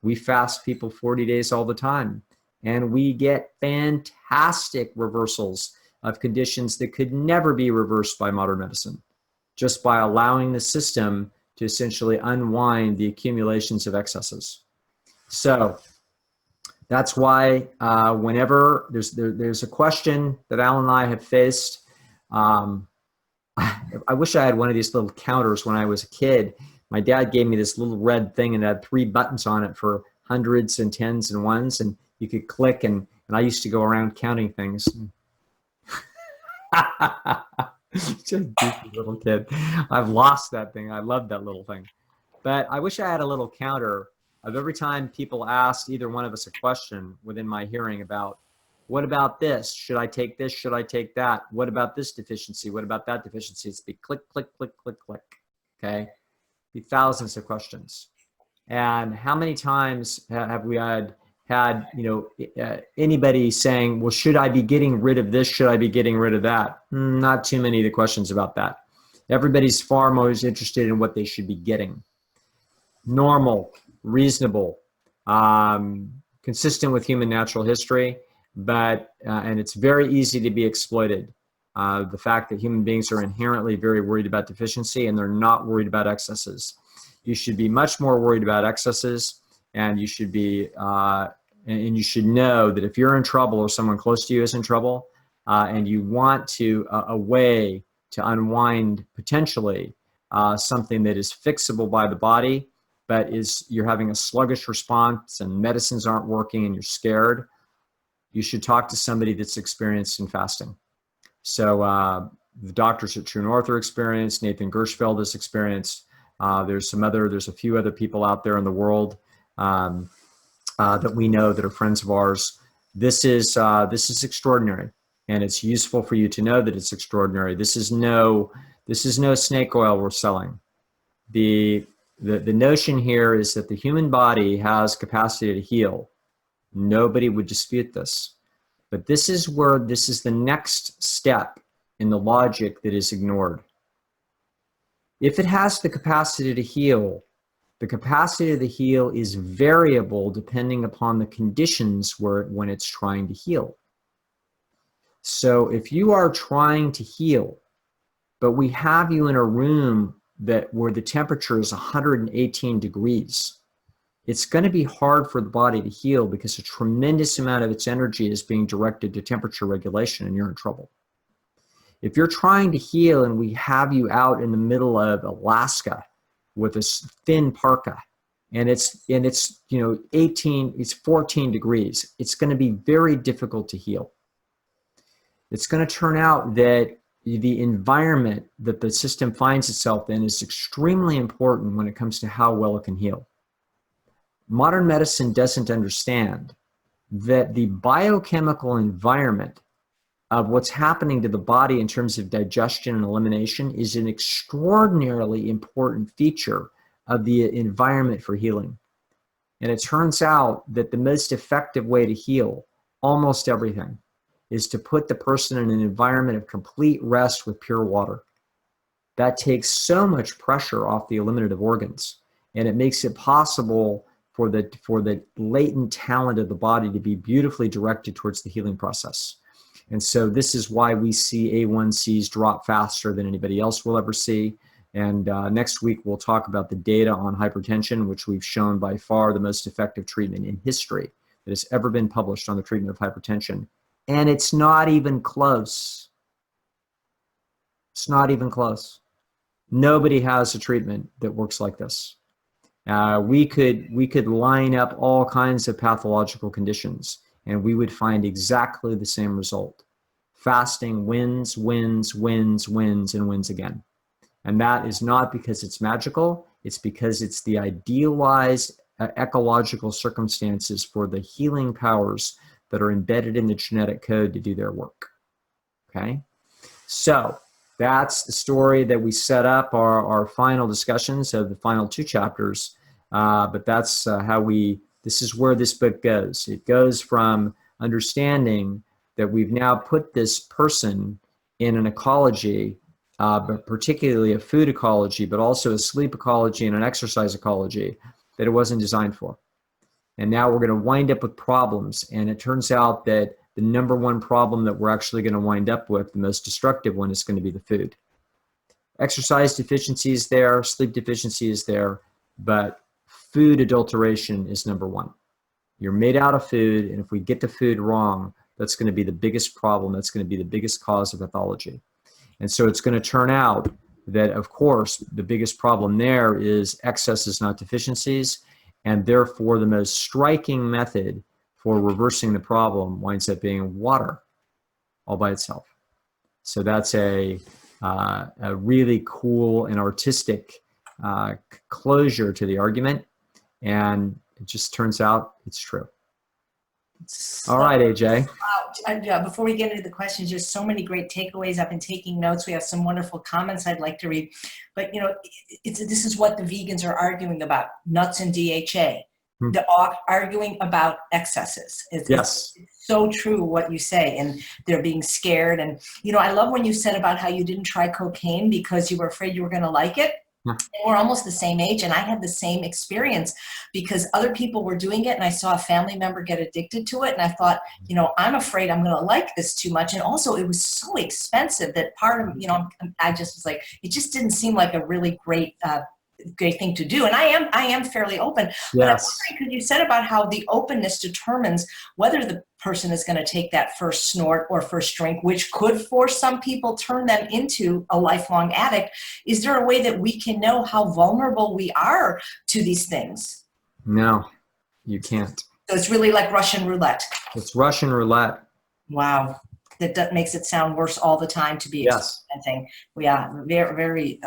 We fast people 40 days all the time. And we get fantastic reversals of conditions that could never be reversed by modern medicine, just by allowing the system to essentially unwind the accumulations of excesses. So that's why whenever there's a question that Alan and I have faced, I wish I had one of these little counters when I was a kid. My dad gave me this little red thing and it had 3 buttons on it for hundreds and tens and ones, and you could click, and I used to go around counting things. Just a goofy little kid. I've lost that thing. I love that little thing. But I wish I had a little counter of every time people asked either one of us a question within my hearing about, what about this? Should I take this? Should I take that? What about this deficiency? What about that deficiency? It's be click, click, click, click, click. Okay? Be thousands of questions. And how many times have we had anybody saying, well, should I be getting rid of this? Should I be getting rid of that? Not too many of the questions about that. Everybody's far more interested in what they should be getting. Normal, reasonable, consistent with human natural history. But, and it's very easy to be exploited. The fact that human beings are inherently very worried about deficiency, and they're not worried about excesses. You should be much more worried about excesses, and you should be, and you should know that if you're in trouble or someone close to you is in trouble, and you want a way to unwind potentially something that is fixable by the body, but you're having a sluggish response and medicines aren't working and you're scared, you should talk to somebody that's experienced in fasting. So the doctors at True North are experienced. Nathan Gershfeld is experienced. There's a few other people out there in the world that we know that are friends of ours. This is extraordinary, and it's useful for you to know that it's extraordinary. This is no snake oil we're selling. The notion here is that the human body has capacity to heal. Nobody would dispute this. But this is the next step in the logic that is ignored. If it has the capacity to heal, the capacity to heal is variable depending upon the conditions when it's trying to heal. So if you are trying to heal, but we have you in a room where the temperature is 118 degrees, it's going to be hard for the body to heal because a tremendous amount of its energy is being directed to temperature regulation, and you're in trouble. If you're trying to heal and we have you out in the middle of Alaska with a thin parka, and it's 14 degrees, it's going to be very difficult to heal. It's going to turn out that the environment that the system finds itself in is extremely important when it comes to how well it can heal. Modern medicine doesn't understand that the biochemical environment of what's happening to the body in terms of digestion and elimination is an extraordinarily important feature of the environment for healing. And it turns out that the most effective way to heal almost everything is to put the person in an environment of complete rest with pure water. That takes so much pressure off the eliminative organs, and it makes it possible for the latent talent of the body to be beautifully directed towards the healing process. And so this is why we see A1Cs drop faster than anybody else will ever see. And next week, we'll talk about the data on hypertension, which we've shown by far the most effective treatment in history that has ever been published on the treatment of hypertension. And it's not even close. It's not even close. Nobody has a treatment that works like this. We could line up all kinds of pathological conditions, and we would find exactly the same result. Fasting wins, wins, wins, wins, and wins again. And that is not because it's magical. It's because it's the idealized ecological circumstances for the healing powers that are embedded in the genetic code to do their work. Okay? So that's the story that we set up our final discussions of the final 2 chapters. But that's this is where this book goes. It goes from understanding that we've now put this person in an ecology, but particularly a food ecology, but also a sleep ecology and an exercise ecology that it wasn't designed for. And now we're going to wind up with problems. And it turns out that the number one problem that we're actually going to wind up with, the most destructive one, is going to be the food. Exercise deficiency is there, sleep deficiency is there, but food adulteration is number one. You're made out of food, and if we get the food wrong, that's going to be the biggest problem. That's going to be the biggest cause of pathology. And so it's going to turn out that, of course, the biggest problem there is excesses, not deficiencies, and therefore the most striking method for reversing the problem winds up being water all by itself. So that's a really cool and artistic closure to the argument, and it just turns out it's true. All right, AJ. Before we get into the questions, just so many great takeaways. I've been taking notes. We have some wonderful comments I'd like to read. But, this is what the vegans are arguing about, nuts and DHA. They're arguing about excesses. It's so true what you say, and they're being scared. And, I love when you said about how you didn't try cocaine because you were afraid you were going to like it. And we're almost the same age, and I had the same experience because other people were doing it, and I saw a family member get addicted to it, and I thought, I'm afraid I'm going to like this too much. And also, it was so expensive that part of, I just was like, it just didn't seem like a really great thing to do. And I am fairly open. Yes. But I'm wondering, because you said about how the openness determines whether the person is going to take that first snort or first drink, which could, for some people, turn them into a lifelong addict. Is there a way that we can know how vulnerable we are to these things? No, you can't. So it's really like Russian roulette. It's Russian roulette. Wow. That makes it sound worse all the time to be experimenting. Yeah, very, very,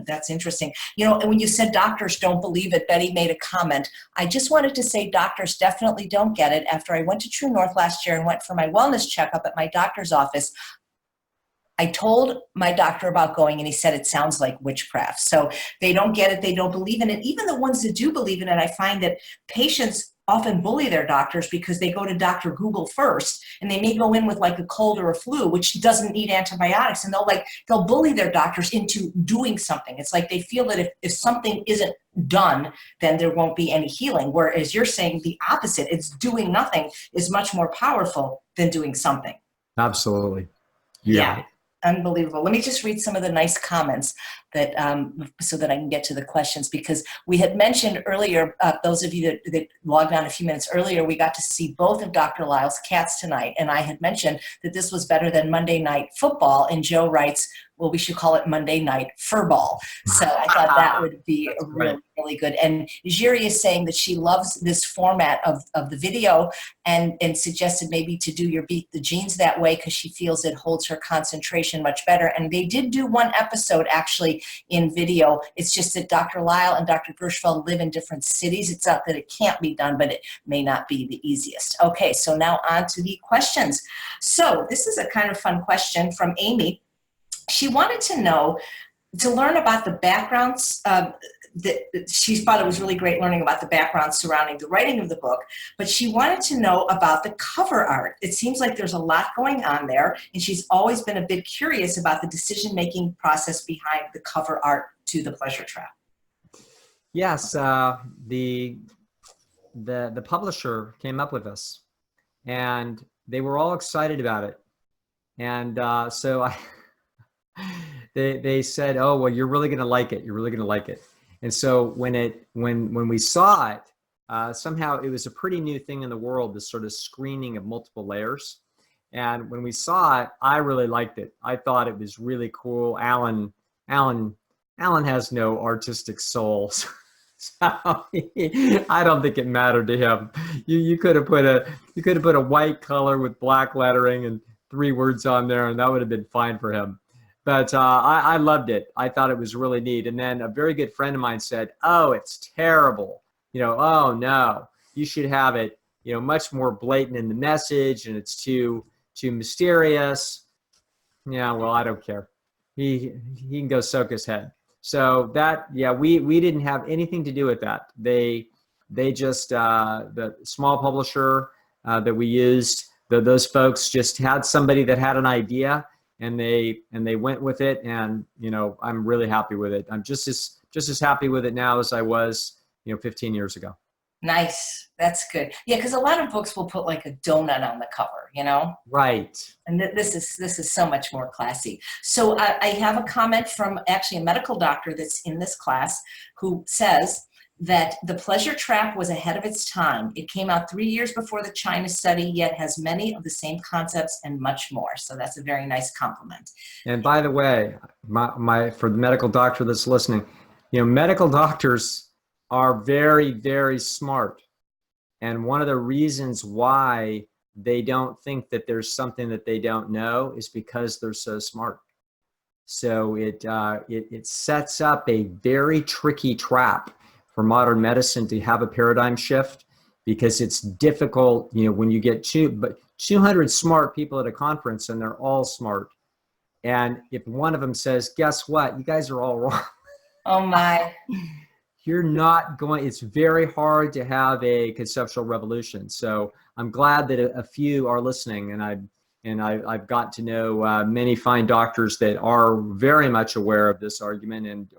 that's interesting. And when you said doctors don't believe it, Betty made a comment. I just wanted to say doctors definitely don't get it. After I went to True North last year and went for my wellness checkup at my doctor's office, I told my doctor about going, and he said it sounds like witchcraft. So they don't get it. They don't believe in it. Even the ones that do believe in it, I find that patients often bully their doctors because they go to Dr. Google first, and they may go in with like a cold or a flu, which doesn't need antibiotics, and they'll bully their doctors into doing something. It's like they feel that if something isn't done, then there won't be any healing. Whereas you're saying the opposite. It's doing nothing is much more powerful than doing something. Absolutely. Yeah. Unbelievable. Let me just read some of the nice comments. so that I can get to the questions, because we had mentioned earlier, those of you that logged on a few minutes earlier, we got to see both of Dr. Lyle's cats tonight. And I had mentioned that this was better than Monday Night Football, and Joe writes, well, we should call it Monday Night Furball. So I thought that would be really, really good. And Jiri is saying that she loves this format of the video, and suggested maybe to do your Beat the Genes that way, because she feels it holds her concentration much better. And they did do one episode actually in video. It's just that Dr. Lyle and Dr. Gershfeld live in different cities. It's not that it can't be done, but it may not be the easiest. Okay, so now on to the questions. So this is a kind of fun question from Amy. She wanted to learn about the backgrounds. She thought it was really great learning about the background surrounding the writing of the book, but she wanted to know about the cover art. It seems like there's a lot going on there, and she's always been a bit curious about the decision-making process behind the cover art to The Pleasure Trap. Yes, the publisher came up with this, and they were all excited about it. And so they said, oh, well, you're really going to like it. You're really going to like it. And so when we saw it, somehow it was a pretty new thing in the world, this sort of screening of multiple layers. And when we saw it, I really liked it. I thought it was really cool. Alan has no artistic soul. So I don't think it mattered to him. You could have put a white color with black lettering and 3 words on there, and that would have been fine for him. But I loved it. I thought it was really neat. And then a very good friend of mine said, oh, it's terrible. Oh no, you should have it, much more blatant in the message, and it's too mysterious. Yeah, well, I don't care. He can go soak his head. So that, yeah, we didn't have anything to do with that. They just, the small publisher that we used, those folks just had somebody that had an idea, and they went with it, and I'm really happy with it. I'm just as happy with it now as I was 15 years ago. Nice. That's good. Yeah, because a lot of books will put like a donut on the cover, Right. And this is so much more classy. So I have a comment from actually a medical doctor that's in this class who says that The Pleasure Trap was ahead of its time. It came out 3 years before the China study, yet has many of the same concepts and much more. So that's a very nice compliment. And by the way, for the medical doctor that's listening, medical doctors are very, very smart. And one of the reasons why they don't think that there's something that they don't know is because they're so smart. So it sets up a very tricky trap for modern medicine to have a paradigm shift, because it's difficult, when you get 200 smart people at a conference and they're all smart. And if one of them says, guess what, you guys are all wrong. Oh my. You're not going, it's very hard to have a conceptual revolution. So I'm glad that a few are listening, and I've got to know many fine doctors that are very much aware of this argument and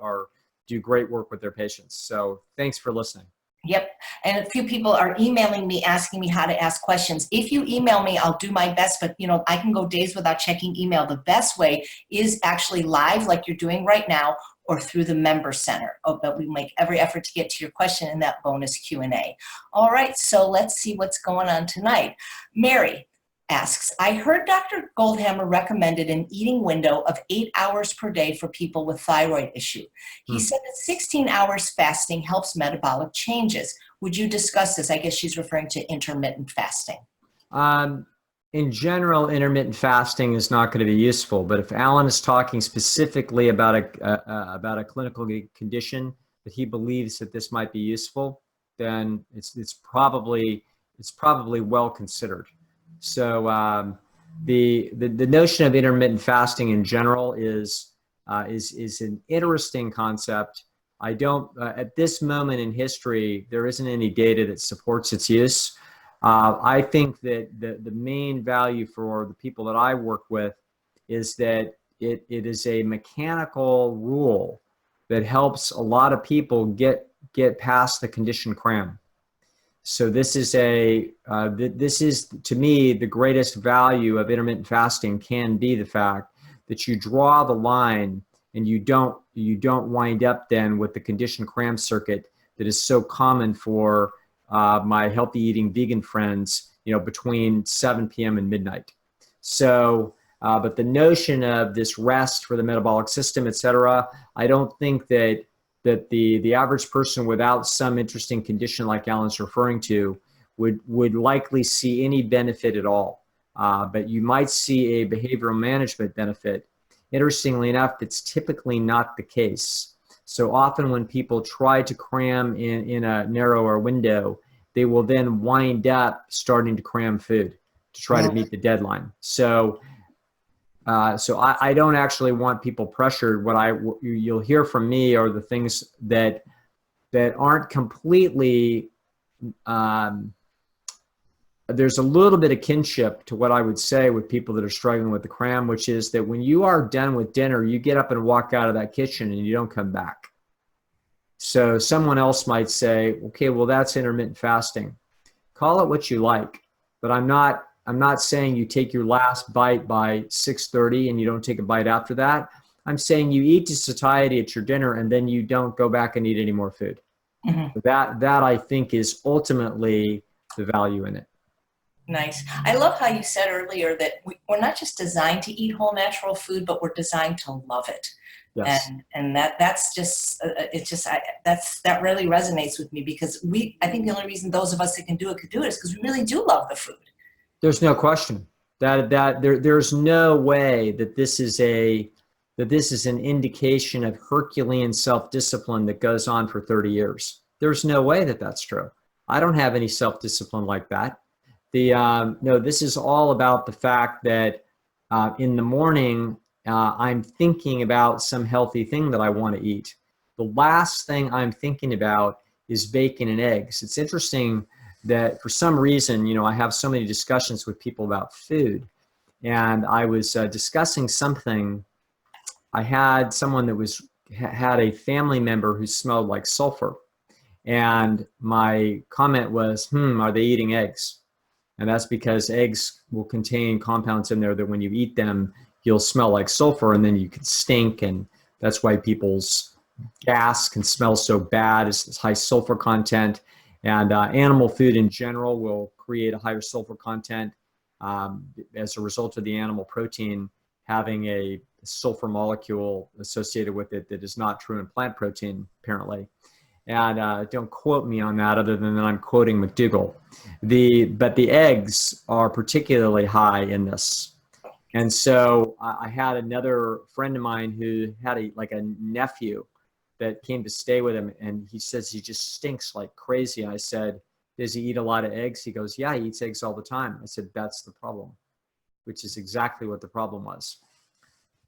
do great work with their patients. So thanks for listening. Yep. And a few people are emailing me asking me how to ask questions. If you email me, I'll do my best, but I can go days without checking email. The best way is actually live, like you're doing right now, or through the Member Center. Oh, but we make every effort to get to your question in that bonus Q&A. All right, so let's see what's going on tonight. Mary asks, I heard Dr. Goldhammer recommended an eating window of 8 hours per day for people with thyroid issue. He said that 16 hours fasting helps metabolic changes. Would you discuss this? I guess she's referring to intermittent fasting. In general, intermittent fasting is not going to be useful, but if Alan is talking specifically about a clinical condition that he believes that this might be useful, then it's probably well considered. So the notion of intermittent fasting in general is an interesting concept. I don't at this moment in history, there isn't any data that supports its use. I think that the main value for the people that I work with is that it is a mechanical rule that helps a lot of people get past the conditioned cram. So this is to me the greatest value of intermittent fasting can be the fact that you draw the line and you don't wind up then with the conditioned cram circuit that is so common for my healthy eating vegan friends, between 7 p.m. and midnight. So, but the notion of this rest for the metabolic system, et cetera, I don't think that the average person without some interesting condition like Alan's referring to would likely see any benefit at all. But you might see a behavioral management benefit. Interestingly enough, it's typically not the case. So often when people try to cram in a narrower window, they will then wind up starting to cram food to try to meet the deadline. So I don't actually want people pressured. What you'll hear from me are the things that aren't completely, there's a little bit of kinship to what I would say with people that are struggling with the cram, which is that when you are done with dinner, you get up and walk out of that kitchen and you don't come back. So someone else might say, okay, well, that's intermittent fasting. Call it what you like, but I'm not saying you take your last bite by 6:30 and you don't take a bite after that. I'm saying you eat to satiety at your dinner and then you don't go back and eat any more food. Mm-hmm. That I think is ultimately the value in it. Nice. I love how you said earlier that we're not just designed to eat whole natural food, but we're designed to love it. Yes. And that's just, that really resonates with me because I think the only reason those of us that can do it is because we really do love the food. There's no question there's no way that this is an indication of Herculean self-discipline that goes on for 30 years. There's no way that that's true. I don't have any self-discipline like that. No, this is all about the fact that in the morning, I'm thinking about some healthy thing that I want to eat. The last thing I'm thinking about is bacon and eggs. It's interesting that for some reason, I have so many discussions with people about food. And I was discussing something. I had someone that had a family member who smelled like sulfur. And my comment was, are they eating eggs? And that's because eggs will contain compounds in there that when you eat them, you'll smell like sulfur and then you can stink. And that's why people's gas can smell so bad. It's high sulfur content. And animal food in general will create a higher sulfur content as a result of the animal protein having a sulfur molecule associated with it that is not true in plant protein, apparently. And don't quote me on that other than that I'm quoting McDougall. But the eggs are particularly high in this. And so I had another friend of mine who had a nephew that came to stay with him, and he says he just stinks like crazy. And I said, does he eat a lot of eggs? He goes, yeah, he eats eggs all the time. I said, that's the problem, which is exactly what the problem was.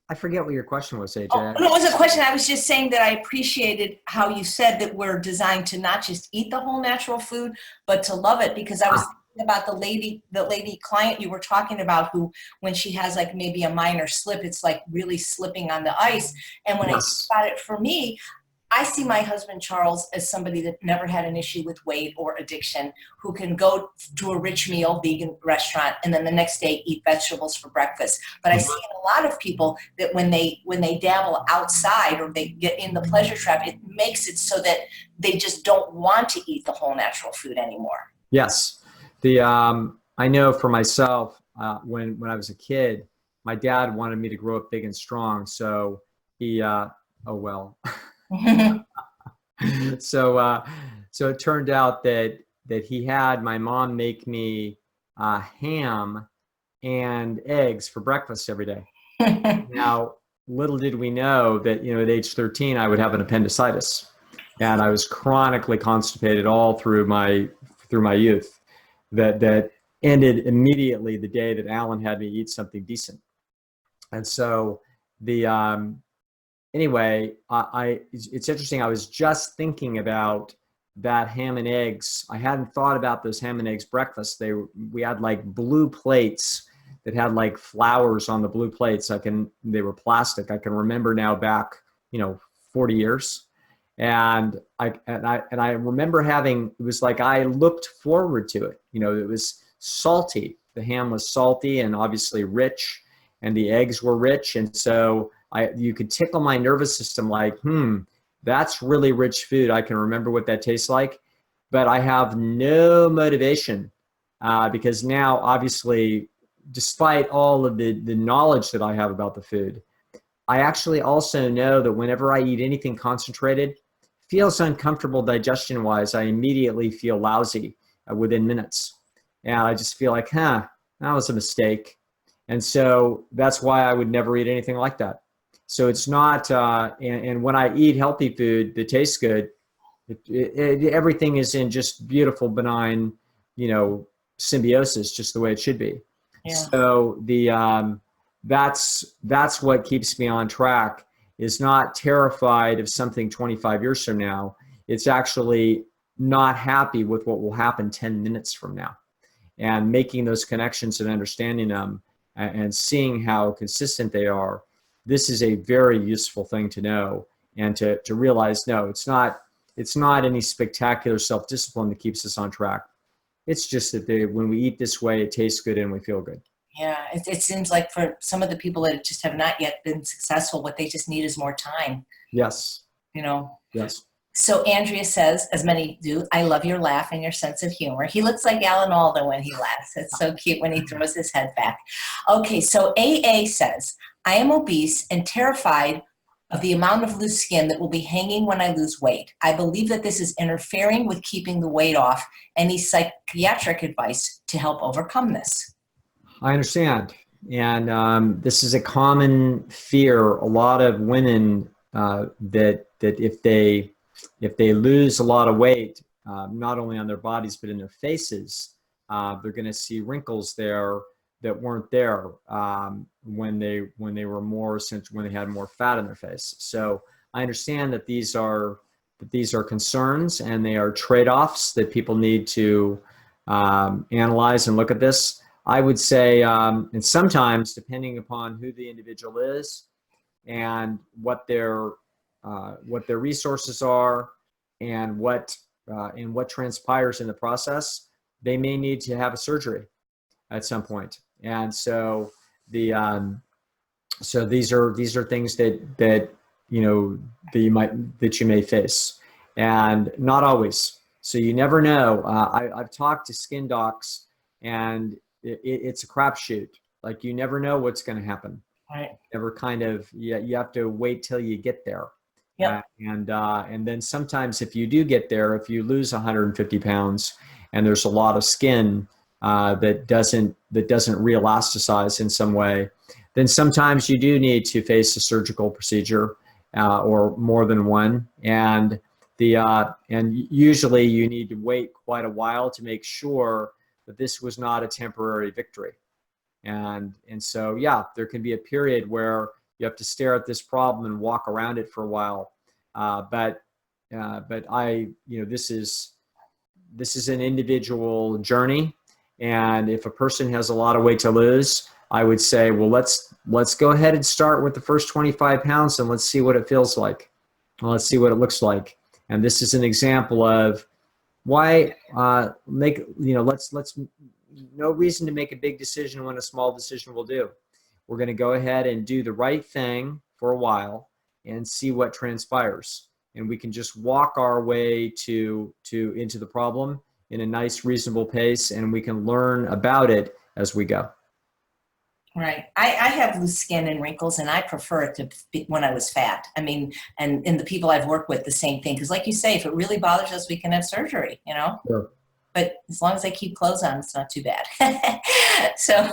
I forget what your question was, AJ. Oh, no, it wasn't a question. I was just saying that I appreciated how you said that we're designed to not just eat the whole natural food, but to love it, because I was thinking about the lady client you were talking about who, when she has like maybe a minor slip, it's like really slipping on the ice. And when I think about it, for me, I see my husband, Charles, as somebody that never had an issue with weight or addiction, who can go to a rich meal vegan restaurant and then the next day eat vegetables for breakfast. But I see in a lot of people that when they dabble outside or they get in the pleasure trap, it makes it so that they just don't want to eat the whole natural food anymore. Yes. I know for myself, when I was a kid, my dad wanted me to grow up big and strong. So he, So it turned out that he had my mom make me ham and eggs for breakfast every day. Now, little did we know that, at age 13, I would have an appendicitis, and I was chronically constipated all through my youth. That ended immediately the day that Alan had me eat something decent. And so anyway, it's interesting. I was just thinking about that ham and eggs. I hadn't thought about those ham and eggs breakfasts. We had like blue plates that had like flowers on the blue plates. They were plastic. I can remember now back, 40 years. And I remember it was like I looked forward to it. It was salty. The ham was salty and obviously rich, and the eggs were rich. And so You could tickle my nervous system like, that's really rich food. I can remember what that tastes like, but I have no motivation because now, obviously, despite all of the knowledge that I have about the food, I actually also know that whenever I eat anything concentrated, feels uncomfortable digestion-wise, I immediately feel lousy within minutes. And I just feel like, that was a mistake. And so that's why I would never eat anything like that. So it's not, and when I eat healthy food that tastes good, everything is in just beautiful, benign, symbiosis, just the way it should be. Yeah. So that's what keeps me on track, is not terrified of something 25 years from now. It's actually not happy with what will happen 10 minutes from now, and making those connections and understanding them and seeing how consistent they are. This is a very useful thing to know, and to realize, no, it's not any spectacular self-discipline that keeps us on track. It's just that when we eat this way, it tastes good and we feel good. Yeah, it seems like for some of the people that just have not yet been successful, what they just need is more time. Yes. Yes. So Andrea says, as many do, I love your laugh and your sense of humor. He looks like Alan Alda when he laughs. It's so cute when he throws his head back. Okay, so AA says, I am obese and terrified of the amount of loose skin that will be hanging when I lose weight. I believe that this is interfering with keeping the weight off. Any psychiatric advice to help overcome this? I understand. And this is a common fear. A lot of women that if they lose a lot of weight, not only on their bodies but in their faces, they're going to see wrinkles there that weren't there when they were more, since when they had more fat in their face. So I understand that these are concerns, and they are trade-offs that people need to analyze and look at this. I would say, and sometimes depending upon who the individual is and what their resources are and what transpires in the process, they may need to have a surgery at some point. And so these are things that you may face, and not always. So you never know. I've talked to skin docs, and it's a crapshoot. Like, you never know what's going to happen. Right. You have to wait till you get there. Yep. And then sometimes if you do get there, if you lose 150 pounds and there's a lot of skin that doesn't reelasticize in some way, then sometimes you do need to face a surgical procedure or more than one. And usually you need to wait quite a while to make sure that this was not a temporary victory. And so, yeah, there can be a period where you have to stare at this problem and walk around it for a while. But this is an individual journey. And if a person has a lot of weight to lose, I would say, well, let's go ahead and start with the first 25 pounds and let's see what it feels like. Well, let's see what it looks like. And this is an example of why let's no reason to make a big decision when a small decision will do. We're going to go ahead and do the right thing for a while and see what transpires. And we can just walk our way into the problem in a nice, reasonable pace, and we can learn about it as we go. Right. I have loose skin and wrinkles, and I prefer it to be when I was fat. I mean, and the people I've worked with, the same thing. Because like you say, if it really bothers us, we can have surgery, Sure. But as long as I keep clothes on, it's not too bad. So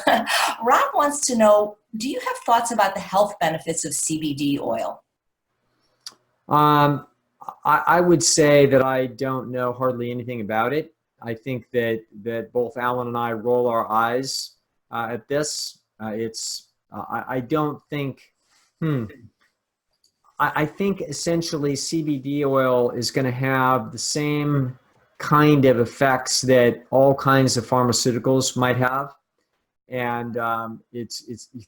Rob wants to know, do you have thoughts about the health benefits of CBD oil? I would say that I don't know hardly anything about it. I think that both Alan and I roll our eyes at this. I don't think, I think essentially CBD oil is going to have the same kind of effects that all kinds of pharmaceuticals might have. And you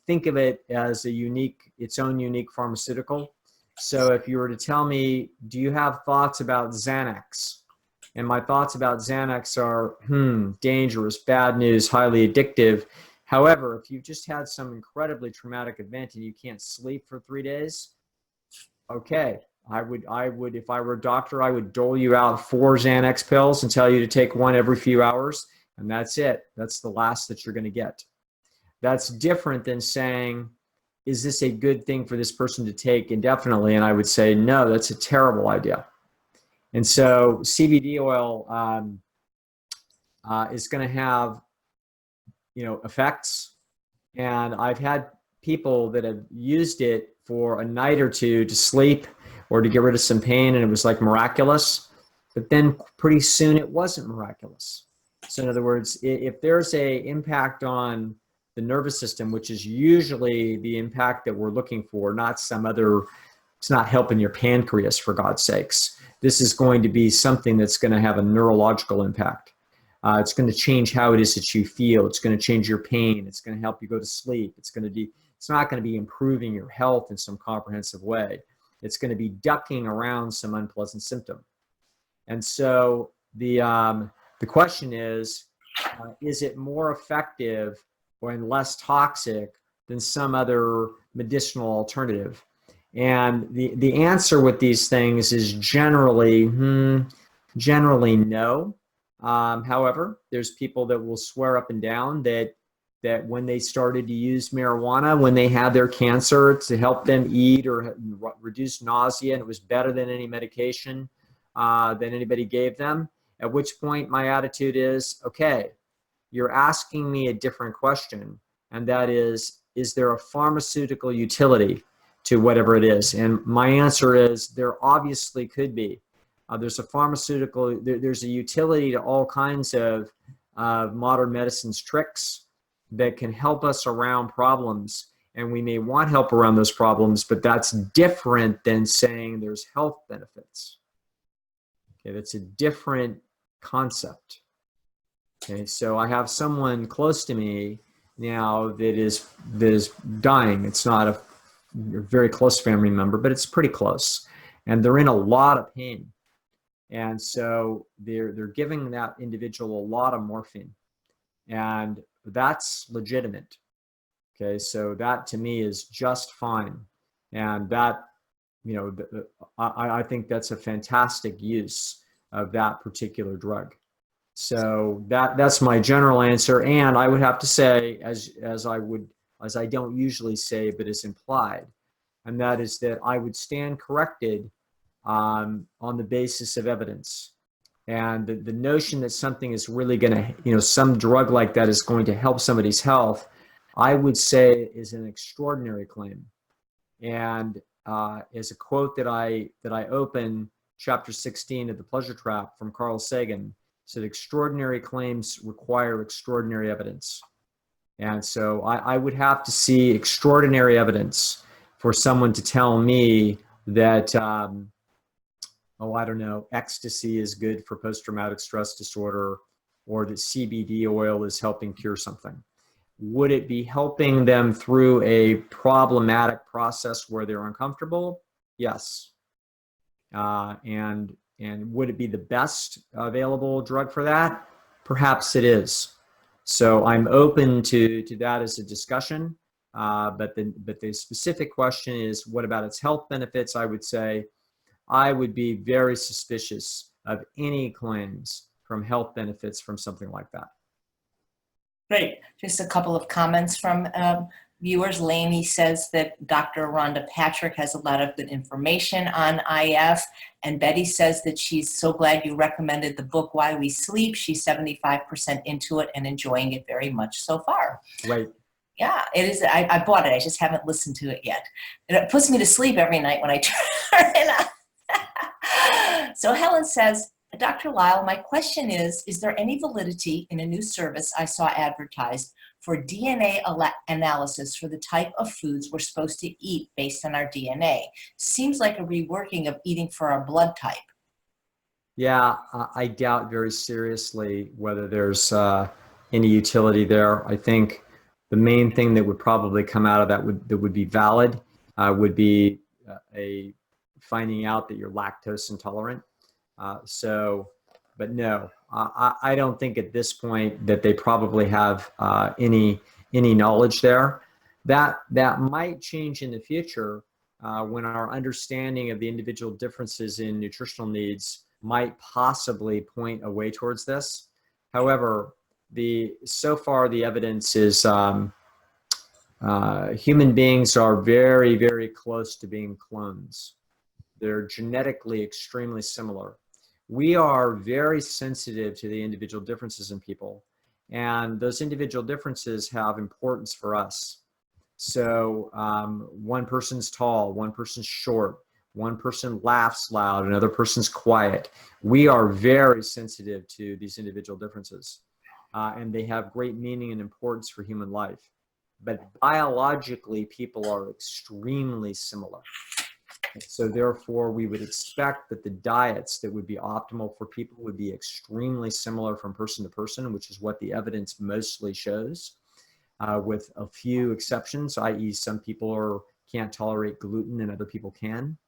think of it as its own unique pharmaceutical. So if you were to tell me, do you have thoughts about Xanax? And my thoughts about Xanax are, dangerous, bad news, highly addictive. However, if you've just had some incredibly traumatic event and you can't sleep for 3 days, okay, I would, if I were a doctor, I would dole you out 4 Xanax pills and tell you to take one every few hours, and that's it. That's the last that you're going to get. That's different than saying, is this a good thing for this person to take indefinitely? And I would say, no, that's a terrible idea. And so CBD oil is going to have, effects. And I've had people that have used it for a night or two to sleep or to get rid of some pain, and it was like miraculous. But then pretty soon it wasn't miraculous. So in other words, if there's a impact on the nervous system, which is usually the impact that we're looking for, not some other, it's not helping your pancreas, for God's sakes. This is going to be something that's going to have a neurological impact. It's going to change how it is that you feel. It's going to change your pain. It's going to help you go to sleep. It's not going to be improving your health in some comprehensive way. It's going to be ducking around some unpleasant symptom. And so the question is it more effective and less toxic than some other medicinal alternative? And the answer with these things is generally no. However, there's people that will swear up and down that when they started to use marijuana, when they had their cancer, to help them eat or reduce nausea, and it was better than any medication than anybody gave them. At which point my attitude is, okay, you're asking me a different question, and that is there a pharmaceutical utility to whatever it is? And my answer is there obviously could be. There's a pharmaceutical, there's a utility to all kinds of modern medicine's tricks that can help us around problems. And we may want help around those problems, but that's different than saying there's health benefits. Okay, that's a different concept. Okay, so I have someone close to me now that is dying. It's not a very close family member, but it's pretty close. And they're in a lot of pain. And so they're giving that individual a lot of morphine, and that's legitimate. Okay, so that to me is just fine, and that, I think that's a fantastic use of that particular drug. So that's my general answer, and I would have to say, as I don't usually say, but is implied, and that is that I would stand corrected on the basis of evidence. And the notion that something is really going to, some drug like that is going to help somebody's health, I would say is an extraordinary claim. And as a quote that I open chapter 16 of The Pleasure Trap from Carl Sagan, said extraordinary claims require extraordinary evidence. And so I would have to see extraordinary evidence for someone to tell me that ecstasy is good for post-traumatic stress disorder, or that CBD oil is helping cure something. Would it be helping them through a problematic process where they're uncomfortable? Yes. And would it be the best available drug for that? Perhaps it is. So I'm open to that as a discussion. But the specific question is, what about its health benefits? I would say I would be very suspicious of any claims from health benefits from something like that. Great. Just a couple of comments from viewers. Lainey says that Dr. Rhonda Patrick has a lot of good information on IF. And Betty says that she's so glad you recommended the book, Why We Sleep. She's 75% into it and enjoying it very much so far. Right. Yeah, it is. I bought it. I just haven't listened to it yet. And it puts me to sleep every night when I turn it on. So Helen says, Dr. Lisle, my question is there any validity in a new service I saw advertised for DNA analysis for the type of foods we're supposed to eat based on our DNA? Seems like a reworking of eating for our blood type. Yeah, I doubt very seriously whether there's any utility there. I think the main thing that would probably come out of that would be valid would be a finding out that you're lactose intolerant. But no, I don't think at this point that they probably have any any knowledge there. That might change in the future when our understanding of the individual differences in nutritional needs might possibly point a way towards this. However, so far the evidence is human beings are very, very close to being clones. They're genetically extremely similar. We are very sensitive to the individual differences in people, and those individual differences have importance for us. So one person's tall, one person's short, one person laughs loud, another person's quiet. We are very sensitive to these individual differences, and they have great meaning and importance for human life. But biologically, people are extremely similar. So therefore, we would expect that the diets that would be optimal for people would be extremely similar from person to person, which is what the evidence mostly shows. With a few exceptions, i.e. some people can't tolerate gluten and other people can.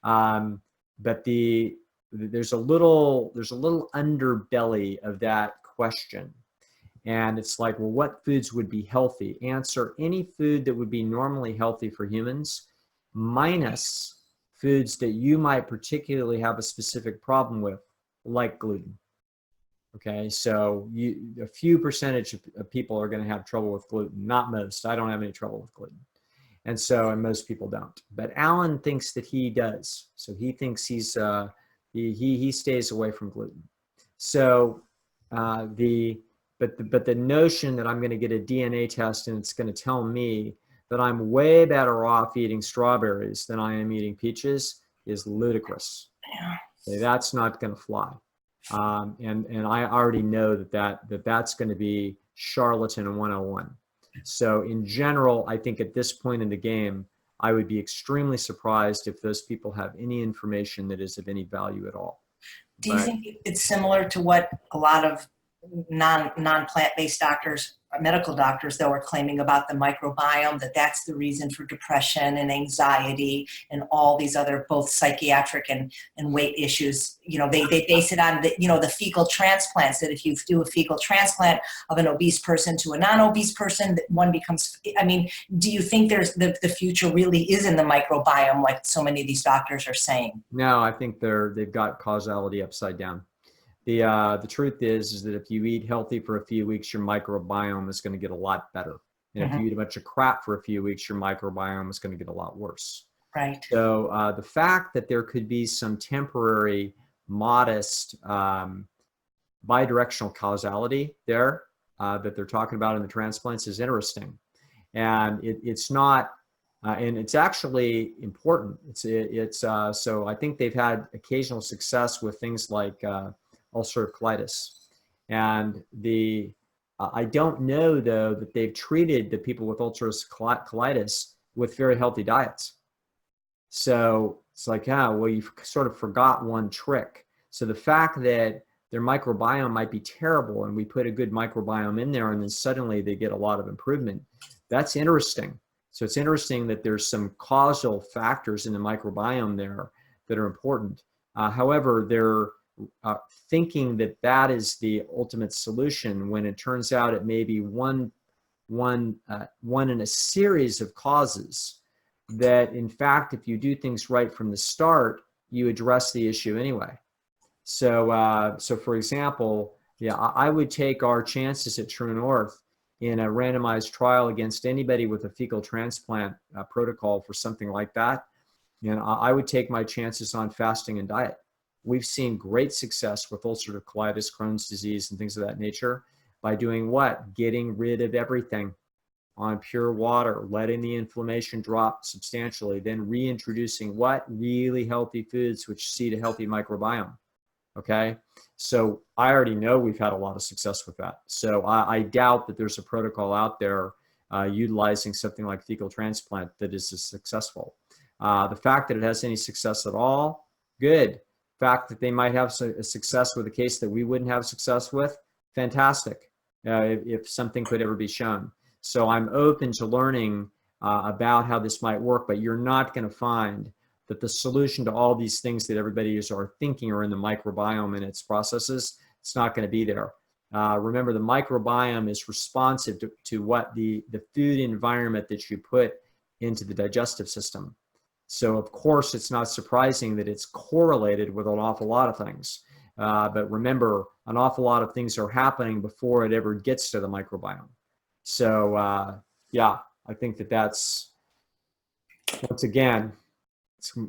But there's a little underbelly of that question. And it's like, well, what foods would be healthy? Answer: any food that would be normally healthy for humans, minus foods that you might particularly have a specific problem with, like gluten. Okay, so a few percentage of people are going to have trouble with gluten, not most. I don't have any trouble with gluten. And most people don't. But Alan thinks that he does. So he thinks he stays away from gluten. So but the notion that I'm going to get a DNA test and it's going to tell me that I'm way better off eating strawberries than I am eating peaches is ludicrous. Yeah. Okay, that's not going to fly. And I already know that's going to be charlatan 101. So in general, I think at this point in the game, I would be extremely surprised if those people have any information that is of any value at all. Do you think it's similar to what a lot of non-plant-based doctors, medical doctors, though, are claiming about the microbiome, that's the reason for depression and anxiety and all these other both psychiatric and weight issues? You know, they base it on the fecal transplants, that if you do a fecal transplant of an obese person to a non-obese person, that one becomes, I mean, do you think there's the future really is in the microbiome like so many of these doctors are saying? No, I think they've got causality upside down. The truth is that if you eat healthy for a few weeks, your microbiome is going to get a lot better. And if you eat a bunch of crap for a few weeks, your microbiome is going to get a lot worse. Right. So the fact that there could be some temporary, modest, bidirectional causality there that they're talking about in the transplants is interesting. And it's not, and it's actually important. So I think they've had occasional success with things like ulcerative colitis. And I don't know, though, that they've treated the people with ulcerative colitis with very healthy diets. So it's like, well, you've sort of forgot one trick. So the fact that their microbiome might be terrible and we put a good microbiome in there and then suddenly they get a lot of improvement, that's interesting. So it's interesting that there's some causal factors in the microbiome there that are important. However, they're thinking that is the ultimate solution when it turns out it may be one in a series of causes that, in fact, if you do things right from the start, you address the issue anyway. So for example, I would take our chances at True North in a randomized trial against anybody with a fecal transplant protocol for something like that. And I would take my chances on fasting and diet. We've seen great success with ulcerative colitis, Crohn's disease, and things of that nature by doing what? Getting rid of everything on pure water, letting the inflammation drop substantially, then reintroducing what? Really healthy foods which seed a healthy microbiome. Okay, so I already know we've had a lot of success with that. So I doubt that there's a protocol out there utilizing something like fecal transplant that is as successful. The fact that it has any success at all, good. The fact that they might have a success with a case that we wouldn't have success with, fantastic, if something could ever be shown. So I'm open to learning about how this might work, but you're not going to find that the solution to all these things that everybody is thinking are in the microbiome and its processes. It's not going to be there. Remember, the microbiome is responsive to what the food environment that you put into the digestive system. So of course, it's not surprising that it's correlated with an awful lot of things. But remember, an awful lot of things are happening before it ever gets to the microbiome. So yeah, I think that's, once again,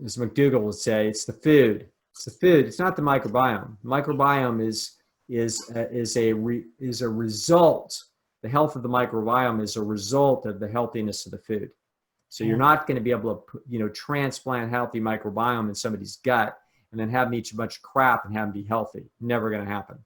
as McDougall would say, it's the food. It's the food. It's not the microbiome. The microbiome is a result. The health of the microbiome is a result of the healthiness of the food. So you're not going to be able to, transplant healthy microbiome in somebody's gut and then have them eat a bunch of crap and have them be healthy. Never going to happen.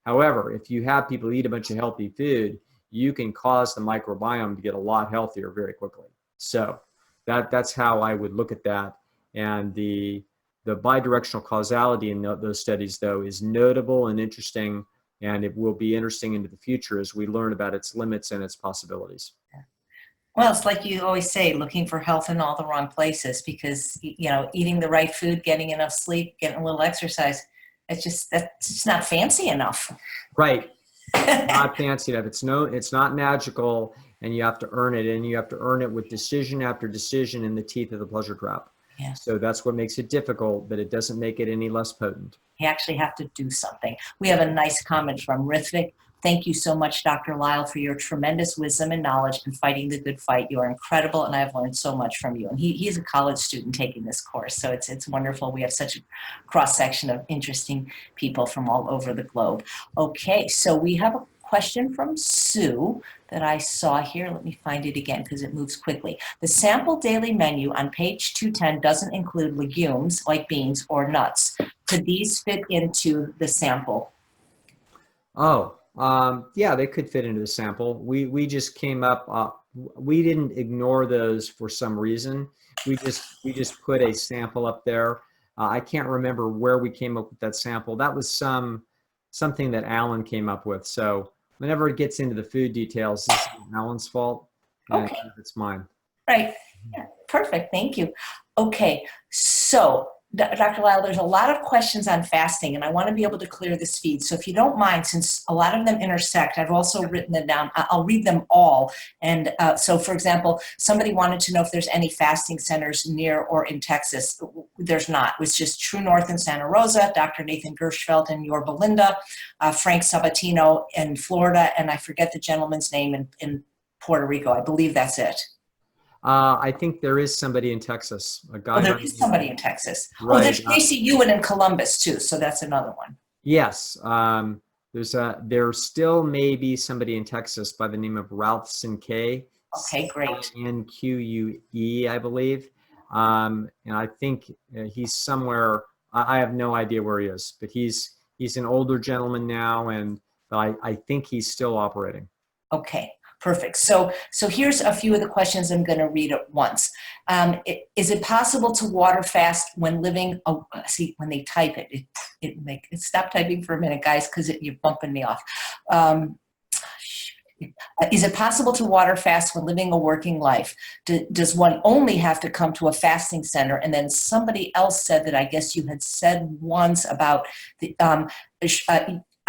However, if you have people eat a bunch of healthy food, you can cause the microbiome to get a lot healthier very quickly. So that's how I would look at that. And the bidirectional causality in those studies, though, is notable and interesting, and it will be interesting into the future as we learn about its limits and its possibilities. Well, it's like you always say, looking for health in all the wrong places, because, eating the right food, getting enough sleep, getting a little exercise, that's just not fancy enough. Right. Not fancy enough. It's not magical, and you have to earn it, and you have to earn it with decision after decision in the teeth of the pleasure trap. Yeah. So that's what makes it difficult, but it doesn't make it any less potent. You actually have to do something. We have a nice comment from Rithvik. Thank you so much, Dr. Lisle, for your tremendous wisdom and knowledge in fighting the good fight. You are incredible, and I've learned so much from you. And he's a college student taking this course, so it's wonderful. We have such a cross-section of interesting people from all over the globe. Okay, so we have a question from Sue that I saw here. Let me find it again because it moves quickly. The sample daily menu on page 210 doesn't include legumes like beans or nuts. Could these fit into the sample? Oh, yeah, they could fit into the sample. We just came up, we didn't ignore those for some reason. We just put a sample up there. I can't remember where we came up with that sample. That was something that Alan came up with. So whenever it gets into the food details, this is Alan's fault. Okay. It's mine. Right. Yeah. Perfect. Thank you. Okay. So, Dr. Lisle, there's a lot of questions on fasting, and I want to be able to clear this feed. So if you don't mind, since a lot of them intersect, I've also written them down. I'll read them all. And so, for example, somebody wanted to know if there's any fasting centers near or in Texas. There's not. It's just True North in Santa Rosa, Dr. Nathan Gershfeld in Yorba Linda, Frank Sabatino in Florida, and I forget the gentleman's name in Puerto Rico. I believe that's it. I think there is somebody in Texas. A guy. Oh, there is somebody in Texas. Right. Oh, there's Casey Ewan in Columbus too, so that's another one. Yes. There's still maybe somebody in Texas by the name of Ralph Sinkay. Okay, great. Nque, I believe. And I think he's somewhere. I have no idea where he is, but he's an older gentleman now, and I think he's still operating. Okay. Perfect. So here's a few of the questions I'm going to read at once. Is it possible to water fast when living? Oh, see, when they type it stop typing for a minute, guys, because you're bumping me off. Is it possible to water fast when living a working life? Does one only have to come to a fasting center? And then somebody else said that I guess you had said once about the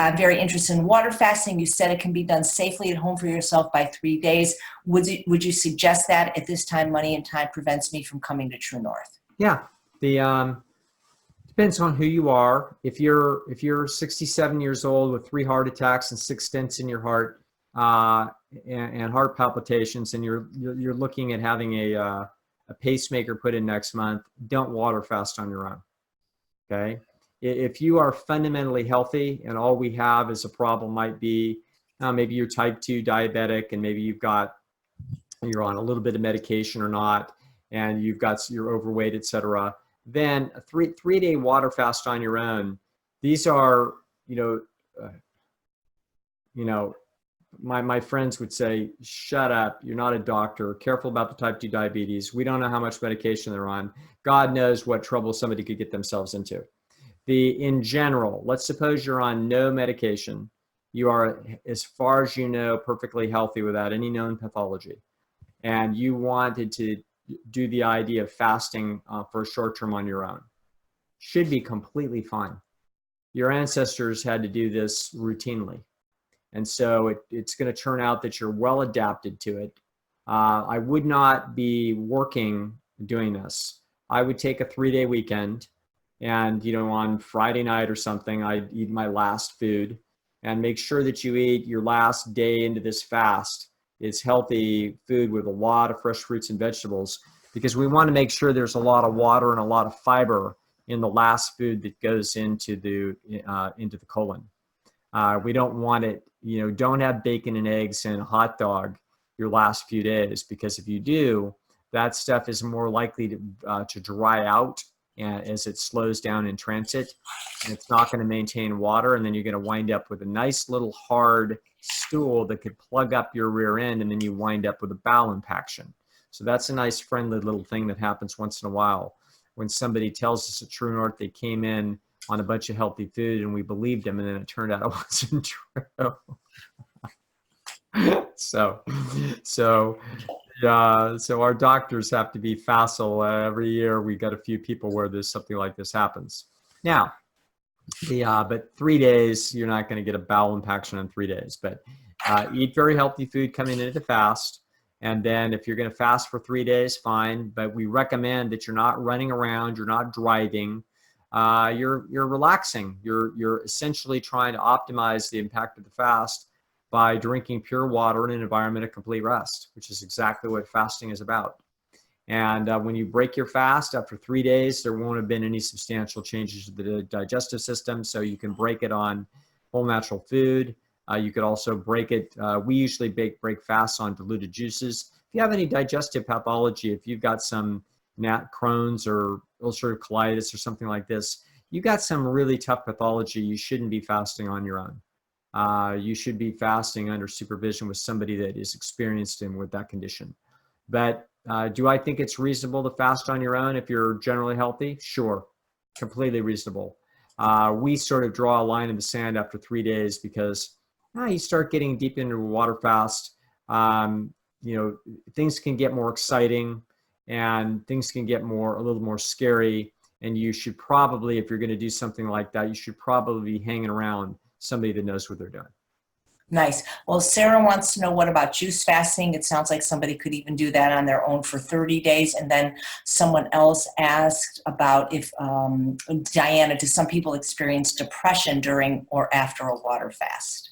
I'm very interested in water fasting. You said it can be done safely at home for yourself by 3 days. Would you suggest that? At this time, money and time prevents me from coming to True North. Yeah, depends on who you are. If you're 67 years old with 3 heart attacks and 6 stents in your heart and heart palpitations, and you're looking at having a pacemaker put in next month, don't water fast on your own. Okay. If you are fundamentally healthy and all we have as a problem might be maybe you're type 2 diabetic and maybe you're on a little bit of medication or not, and you're overweight, etc., then a 3-day water fast on your own. These are, my friends would say, shut up, you're not a doctor, careful about the type 2 diabetes. We don't know how much medication they're on. God knows what trouble somebody could get themselves into. In general, let's suppose you're on no medication. You are, as far as you know, perfectly healthy without any known pathology. And you wanted to do the idea of fasting for a short term on your own. Should be completely fine. Your ancestors had to do this routinely. And so it's going to turn out that you're well adapted to it. I would not be working doing this. I would take a 3-day weekend, and on Friday night or something, I'd eat my last food, and make sure that you eat your last day into this fast is healthy food with a lot of fresh fruits and vegetables, because we want to make sure there's a lot of water and a lot of fiber in the last food that goes into the colon. We don't want it, don't have bacon and eggs and a hot dog your last few days, because if you do, that stuff is more likely to dry out as it slows down in transit, and it's not going to maintain water, and then you're going to wind up with a nice little hard stool that could plug up your rear end, and then you wind up with a bowel impaction. So that's a nice friendly little thing that happens once in a while. When somebody tells us at True North they came in on a bunch of healthy food and we believed them, and then it turned out it wasn't true. So our doctors have to be facile. Every year we got a few people where there's something like this happens. Now, but 3 days, you're not going to get a bowel impaction in 3 days, but eat very healthy food coming into the fast. And then if you're going to fast for 3 days, fine. But we recommend that you're not running around, you're not driving, you're relaxing. You're essentially trying to optimize the impact of the fast by drinking pure water in an environment of complete rest, which is exactly what fasting is about. And when you break your fast after 3 days, there won't have been any substantial changes to the digestive system. So you can break it on whole natural food. You could also break it. We usually break fasts on diluted juices. If you have any digestive pathology, if you've got some Crohn's or ulcerative colitis or something like this, you got some really tough pathology, you shouldn't be fasting on your own. You should be fasting under supervision with somebody that is experienced in with that condition. But do I think it's reasonable to fast on your own if you're generally healthy? Sure, completely reasonable. We sort of draw a line in the sand after 3 days because you start getting deep into a water fast. Things can get more exciting and things can get a little more scary. And you should probably, if you're going to do something like that, you should probably be hanging around somebody that knows what they're doing. Nice. Well, Sarah wants to know, what about juice fasting? It sounds like somebody could even do that on their own for 30 days. And then someone else asked about if, Diana, do some people experience depression during or after a water fast?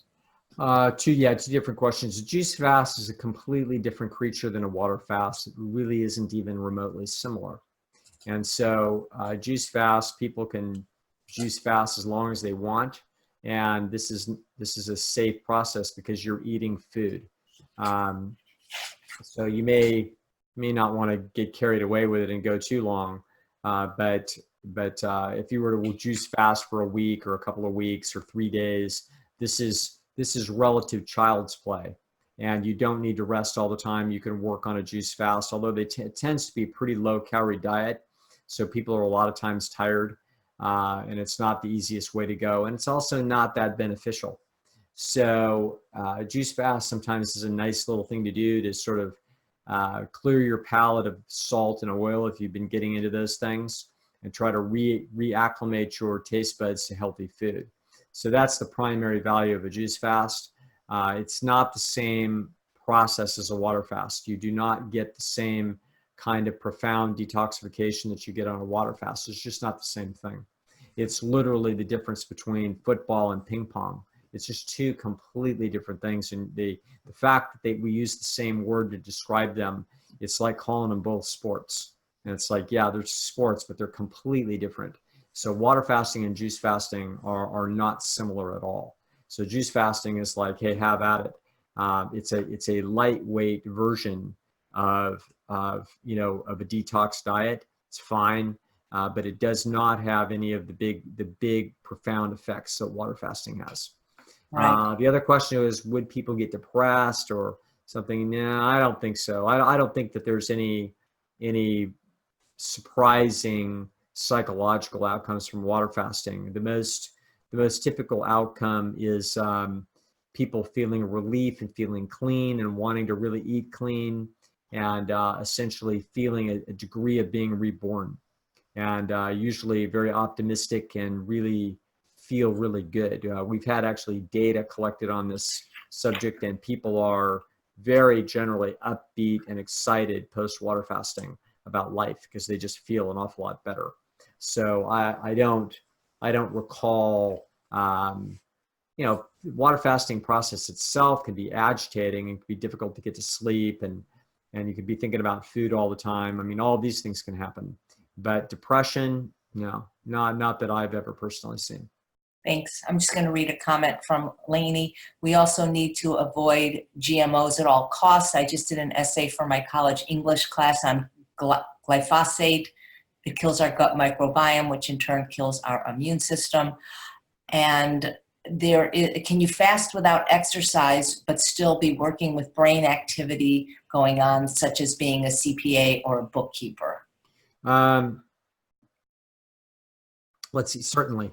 Two different questions. A juice fast is a completely different creature than a water fast. It really isn't even remotely similar. And so juice fast, people can juice fast as long as they want. And this is a safe process because you're eating food. So you may not want to get carried away with it and go too long. But if you were to juice fast for a week or a couple of weeks or 3 days, this is relative child's play. And you don't need to rest all the time. You can work on a juice fast, although it tends to be a pretty low calorie diet. So people are a lot of times tired. And it's not the easiest way to go, and it's also not that beneficial. So juice fast sometimes is a nice little thing to do to sort of clear your palate of salt and oil if you've been getting into those things, and try to reacclimate your taste buds to healthy food. So that's the primary value of a juice fast. It's not the same process as a water fast. You do not get the same kind of profound detoxification that you get on a water fast. It's just not the same thing. It's literally the difference between football and ping pong. It's just two completely different things. And the fact that we use the same word to describe them, it's like calling them both sports. And it's like, yeah, they're sports, but they're completely different. So water fasting and juice fasting are not similar at all. So juice fasting is like, hey, have at it. It's a lightweight version of a detox diet. It's fine, but it does not have any of the big profound effects that water fasting has. Right. The other question is, would people get depressed or something? No, I don't think so. I don't think that there's any surprising psychological outcomes from water fasting. The most typical outcome is people feeling relief and feeling clean and wanting to really eat clean, and essentially feeling a degree of being reborn, and usually very optimistic and really feel really good. We've had actually data collected on this subject, and people are very generally upbeat and excited post water fasting about life because they just feel an awful lot better. So I don't recall, water fasting process itself can be agitating and can be difficult to get to sleep, and you could be thinking about food all the time. I mean, all these things can happen, but depression, no, not that I've ever personally seen. Thanks. I'm just going to read a comment from Lainey. We also need to avoid GMOs at all costs. I just did an essay for my college English class on glyphosate. It kills our gut microbiome, which in turn kills our immune system. And can you fast without exercise but still be working with brain activity going on, such as being a CPA or a bookkeeper? Let's see, certainly.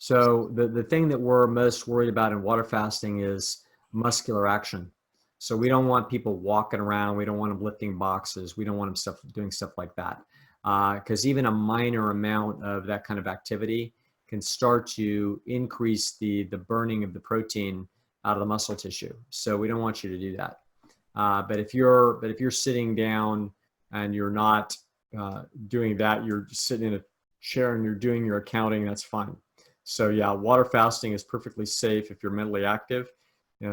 So the thing that we're most worried about in water fasting is muscular action. So we don't want people walking around. We don't want them lifting boxes. We don't want them doing stuff like that. Because even a minor amount of that kind of activity can start to increase the burning of the protein out of the muscle tissue. So we don't want you to do that. But if you're sitting down and you're not doing that, you're sitting in a chair and you're doing your accounting, that's fine. So yeah, water fasting is perfectly safe if you're mentally active.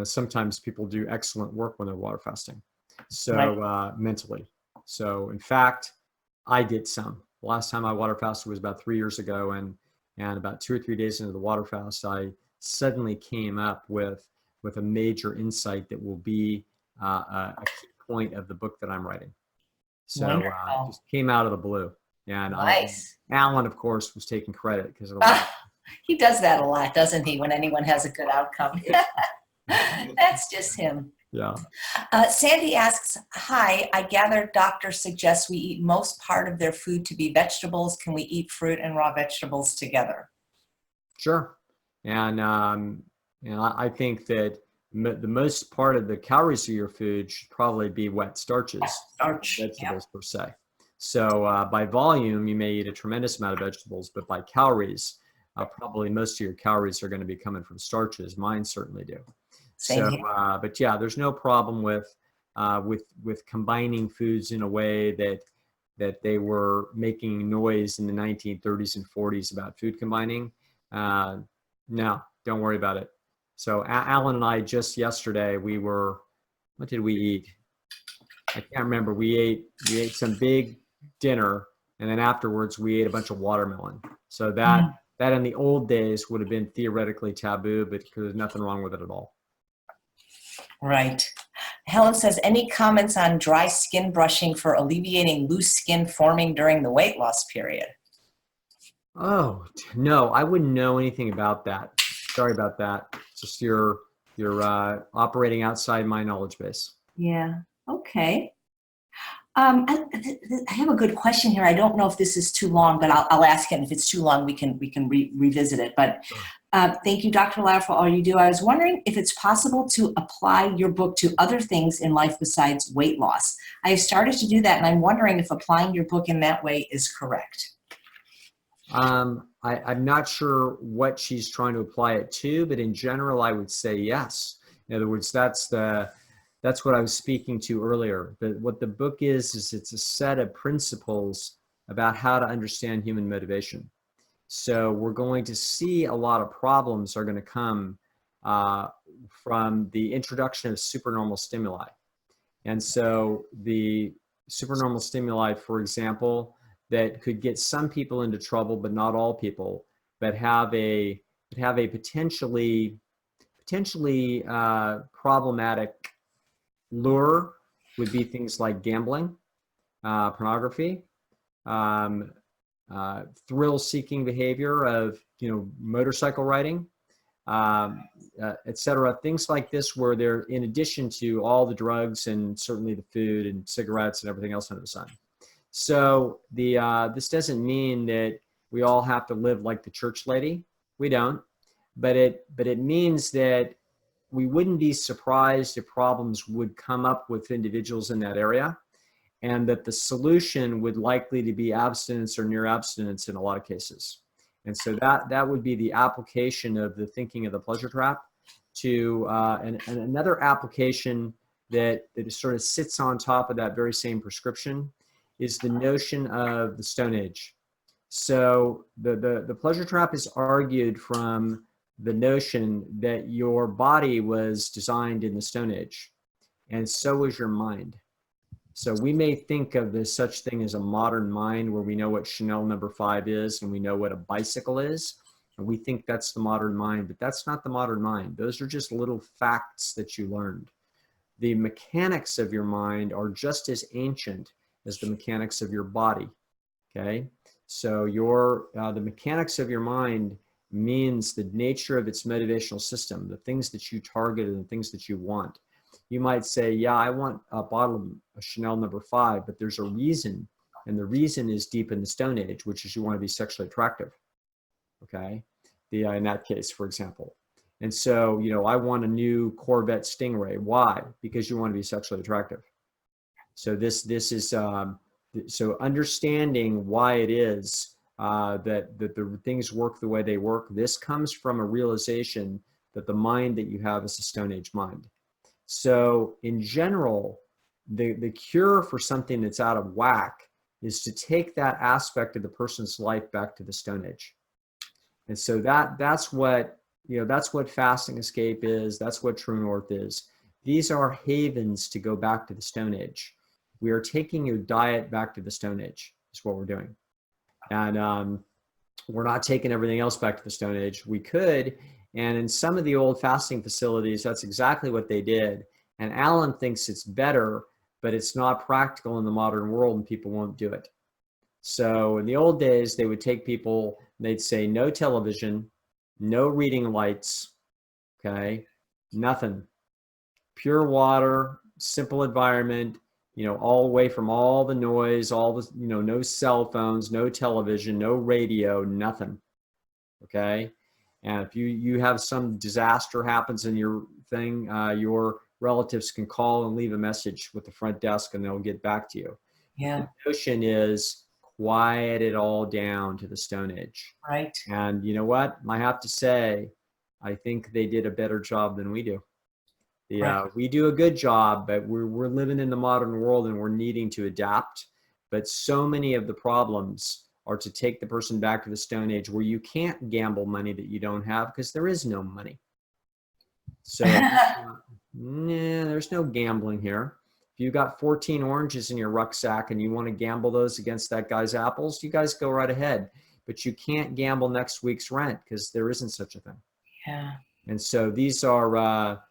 Sometimes people do excellent work when they're water fasting. So mentally. So in fact, I did some. The last time I water fasted was about 3 years ago, and about 2 or 3 days into the water fast, I suddenly came up with a major insight that will be a key point of the book that I'm writing. So it just came out of the blue. And nice. Alan, of course, was taking credit because he does that a lot, doesn't he, when anyone has a good outcome? That's just him. Yeah. Sandy asks, hi, I gather doctors suggest we eat most part of their food to be vegetables. Can we eat fruit and raw vegetables together? Sure. And I think that the most part of the calories of your food should probably be wet starches, vegetables per se. So by volume, you may eat a tremendous amount of vegetables, but by calories, probably most of your calories are going to be coming from starches. Mine certainly do. Same here. But yeah, there's no problem with combining foods in a way that they were making noise in the 1930s and 40s about food combining. No, don't worry about it. So Alan and I just yesterday, what did we eat? I can't remember. We ate some big dinner, and then afterwards we ate a bunch of watermelon. So that in the old days would have been theoretically taboo, but there's nothing wrong with it at all. Right. Helen says, any comments on dry skin brushing for alleviating loose skin forming during the weight loss period? Oh, no, I wouldn't know anything about that. Sorry about that. Just you're operating outside my knowledge base. Yeah. Okay. I have a good question here. I don't know if this is too long, but I'll ask it. If it's too long, we can revisit it. But thank you, Dr. Lauer, for all you do. I was wondering if it's possible to apply your book to other things in life besides weight loss. I have started to do that, and I'm wondering if applying your book in that way is correct. I'm not sure what she's trying to apply it to, but in general, I would say yes. In other words, that's what I was speaking to earlier. What the book is it's a set of principles about how to understand human motivation. So we're going to see a lot of problems are going to come from the introduction of supernormal stimuli. And so the supernormal stimuli, for example, that could get some people into trouble, but not all people, but have a potentially problematic lure would be things like gambling, pornography, thrill-seeking behavior of motorcycle riding, etc. Things like this, where they're in addition to all the drugs and certainly the food and cigarettes and everything else under the sun. So this doesn't mean that we all have to live like the church lady. We don't, but it means that we wouldn't be surprised if problems would come up with individuals in that area, and that the solution would likely to be abstinence or near abstinence in a lot of cases. And so that would be the application of the thinking of the pleasure trap to and another application that sort of sits on top of that very same prescription is the notion of the Stone Age. So the pleasure trap is argued from the notion that your body was designed in the Stone Age, and so was your mind. So we may think of this such thing as a modern mind where we know what Chanel number 5 is and we know what a bicycle is. And we think that's the modern mind, but that's not the modern mind. Those are just little facts that you learned. The mechanics of your mind are just as ancient as the mechanics of your body, okay? So the mechanics of your mind means the nature of its motivational system, the things that you target and the things that you want. You might say, yeah, I want a bottle of Chanel number 5, but there's a reason, and the reason is deep in the Stone Age, which is you want to be sexually attractive, okay? In that case, for example. And so, I want a new Corvette Stingray. Why? Because you want to be sexually attractive. So this is, so understanding why it is that the things work the way they work, this comes from a realization that the mind that you have is a Stone Age mind. So in general, the cure for something that's out of whack is to take that aspect of the person's life back to the Stone Age. And so that's what Fasting Escape is. That's what True North is. These are havens to go back to the Stone Age. We are taking your diet back to the Stone Age is what we're doing. And we're not taking everything else back to the Stone Age. We could, and in some of the old fasting facilities, that's exactly what they did. And Alan thinks it's better, but it's not practical in the modern world and people won't do it. So in the old days, they would take people, they'd say no television, no reading lights, okay, nothing. Pure water, simple environment, all away from all the noise, all the, no cell phones, no television, no radio, nothing, okay? And if you have some disaster happens in your thing, your relatives can call and leave a message with the front desk and they'll get back to you. Yeah. The notion is quiet it all down to the Stone Age. Right. And you know what? I have to say, I think they did a better job than we do. Right. We do a good job, but we're living in the modern world and we're needing to adapt. But so many of the problems are to take the person back to the Stone Age where you can't gamble money that you don't have because there is no money. So there's no gambling here. If you got 14 oranges in your rucksack and you want to gamble those against that guy's apples, you guys go right ahead. But you can't gamble next week's rent because there isn't such a thing. Yeah. And so these are,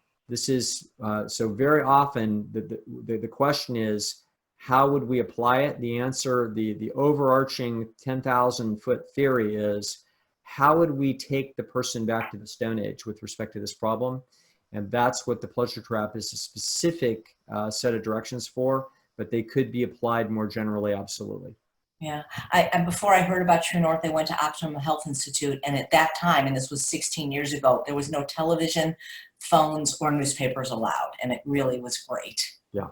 so very often the question is, how would we apply it? The answer, the overarching 10,000 foot theory is, how would we take the person back to the Stone Age with respect to this problem? And that's what the pleasure trap is a specific set of directions for, but they could be applied more generally, absolutely. Yeah. Before I heard about True North, I went to Optimum Health Institute, and at that time, and this was 16 years ago, there was no television, phones, or newspapers allowed, and it really was great. Yeah.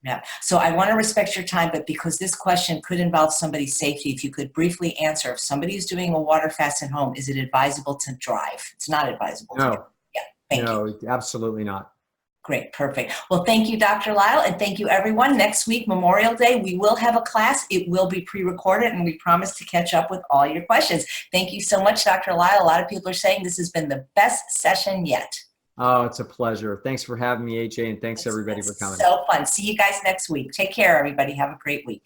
Yeah. So I want to respect your time, but because this question could involve somebody's safety, if you could briefly answer, if somebody is doing a water fast at home, is it advisable to drive? It's not advisable. No. Yeah. Thank you. No, absolutely not. Great. Perfect. Well, thank you, Dr. Lisle, and thank you, everyone. Next week, Memorial Day, we will have a class. It will be pre-recorded, and we promise to catch up with all your questions. Thank you so much, Dr. Lisle. A lot of people are saying this has been the best session yet. Oh, it's a pleasure. Thanks for having me, AJ, and thanks everybody for coming. So fun. See you guys next week. Take care, everybody. Have a great week.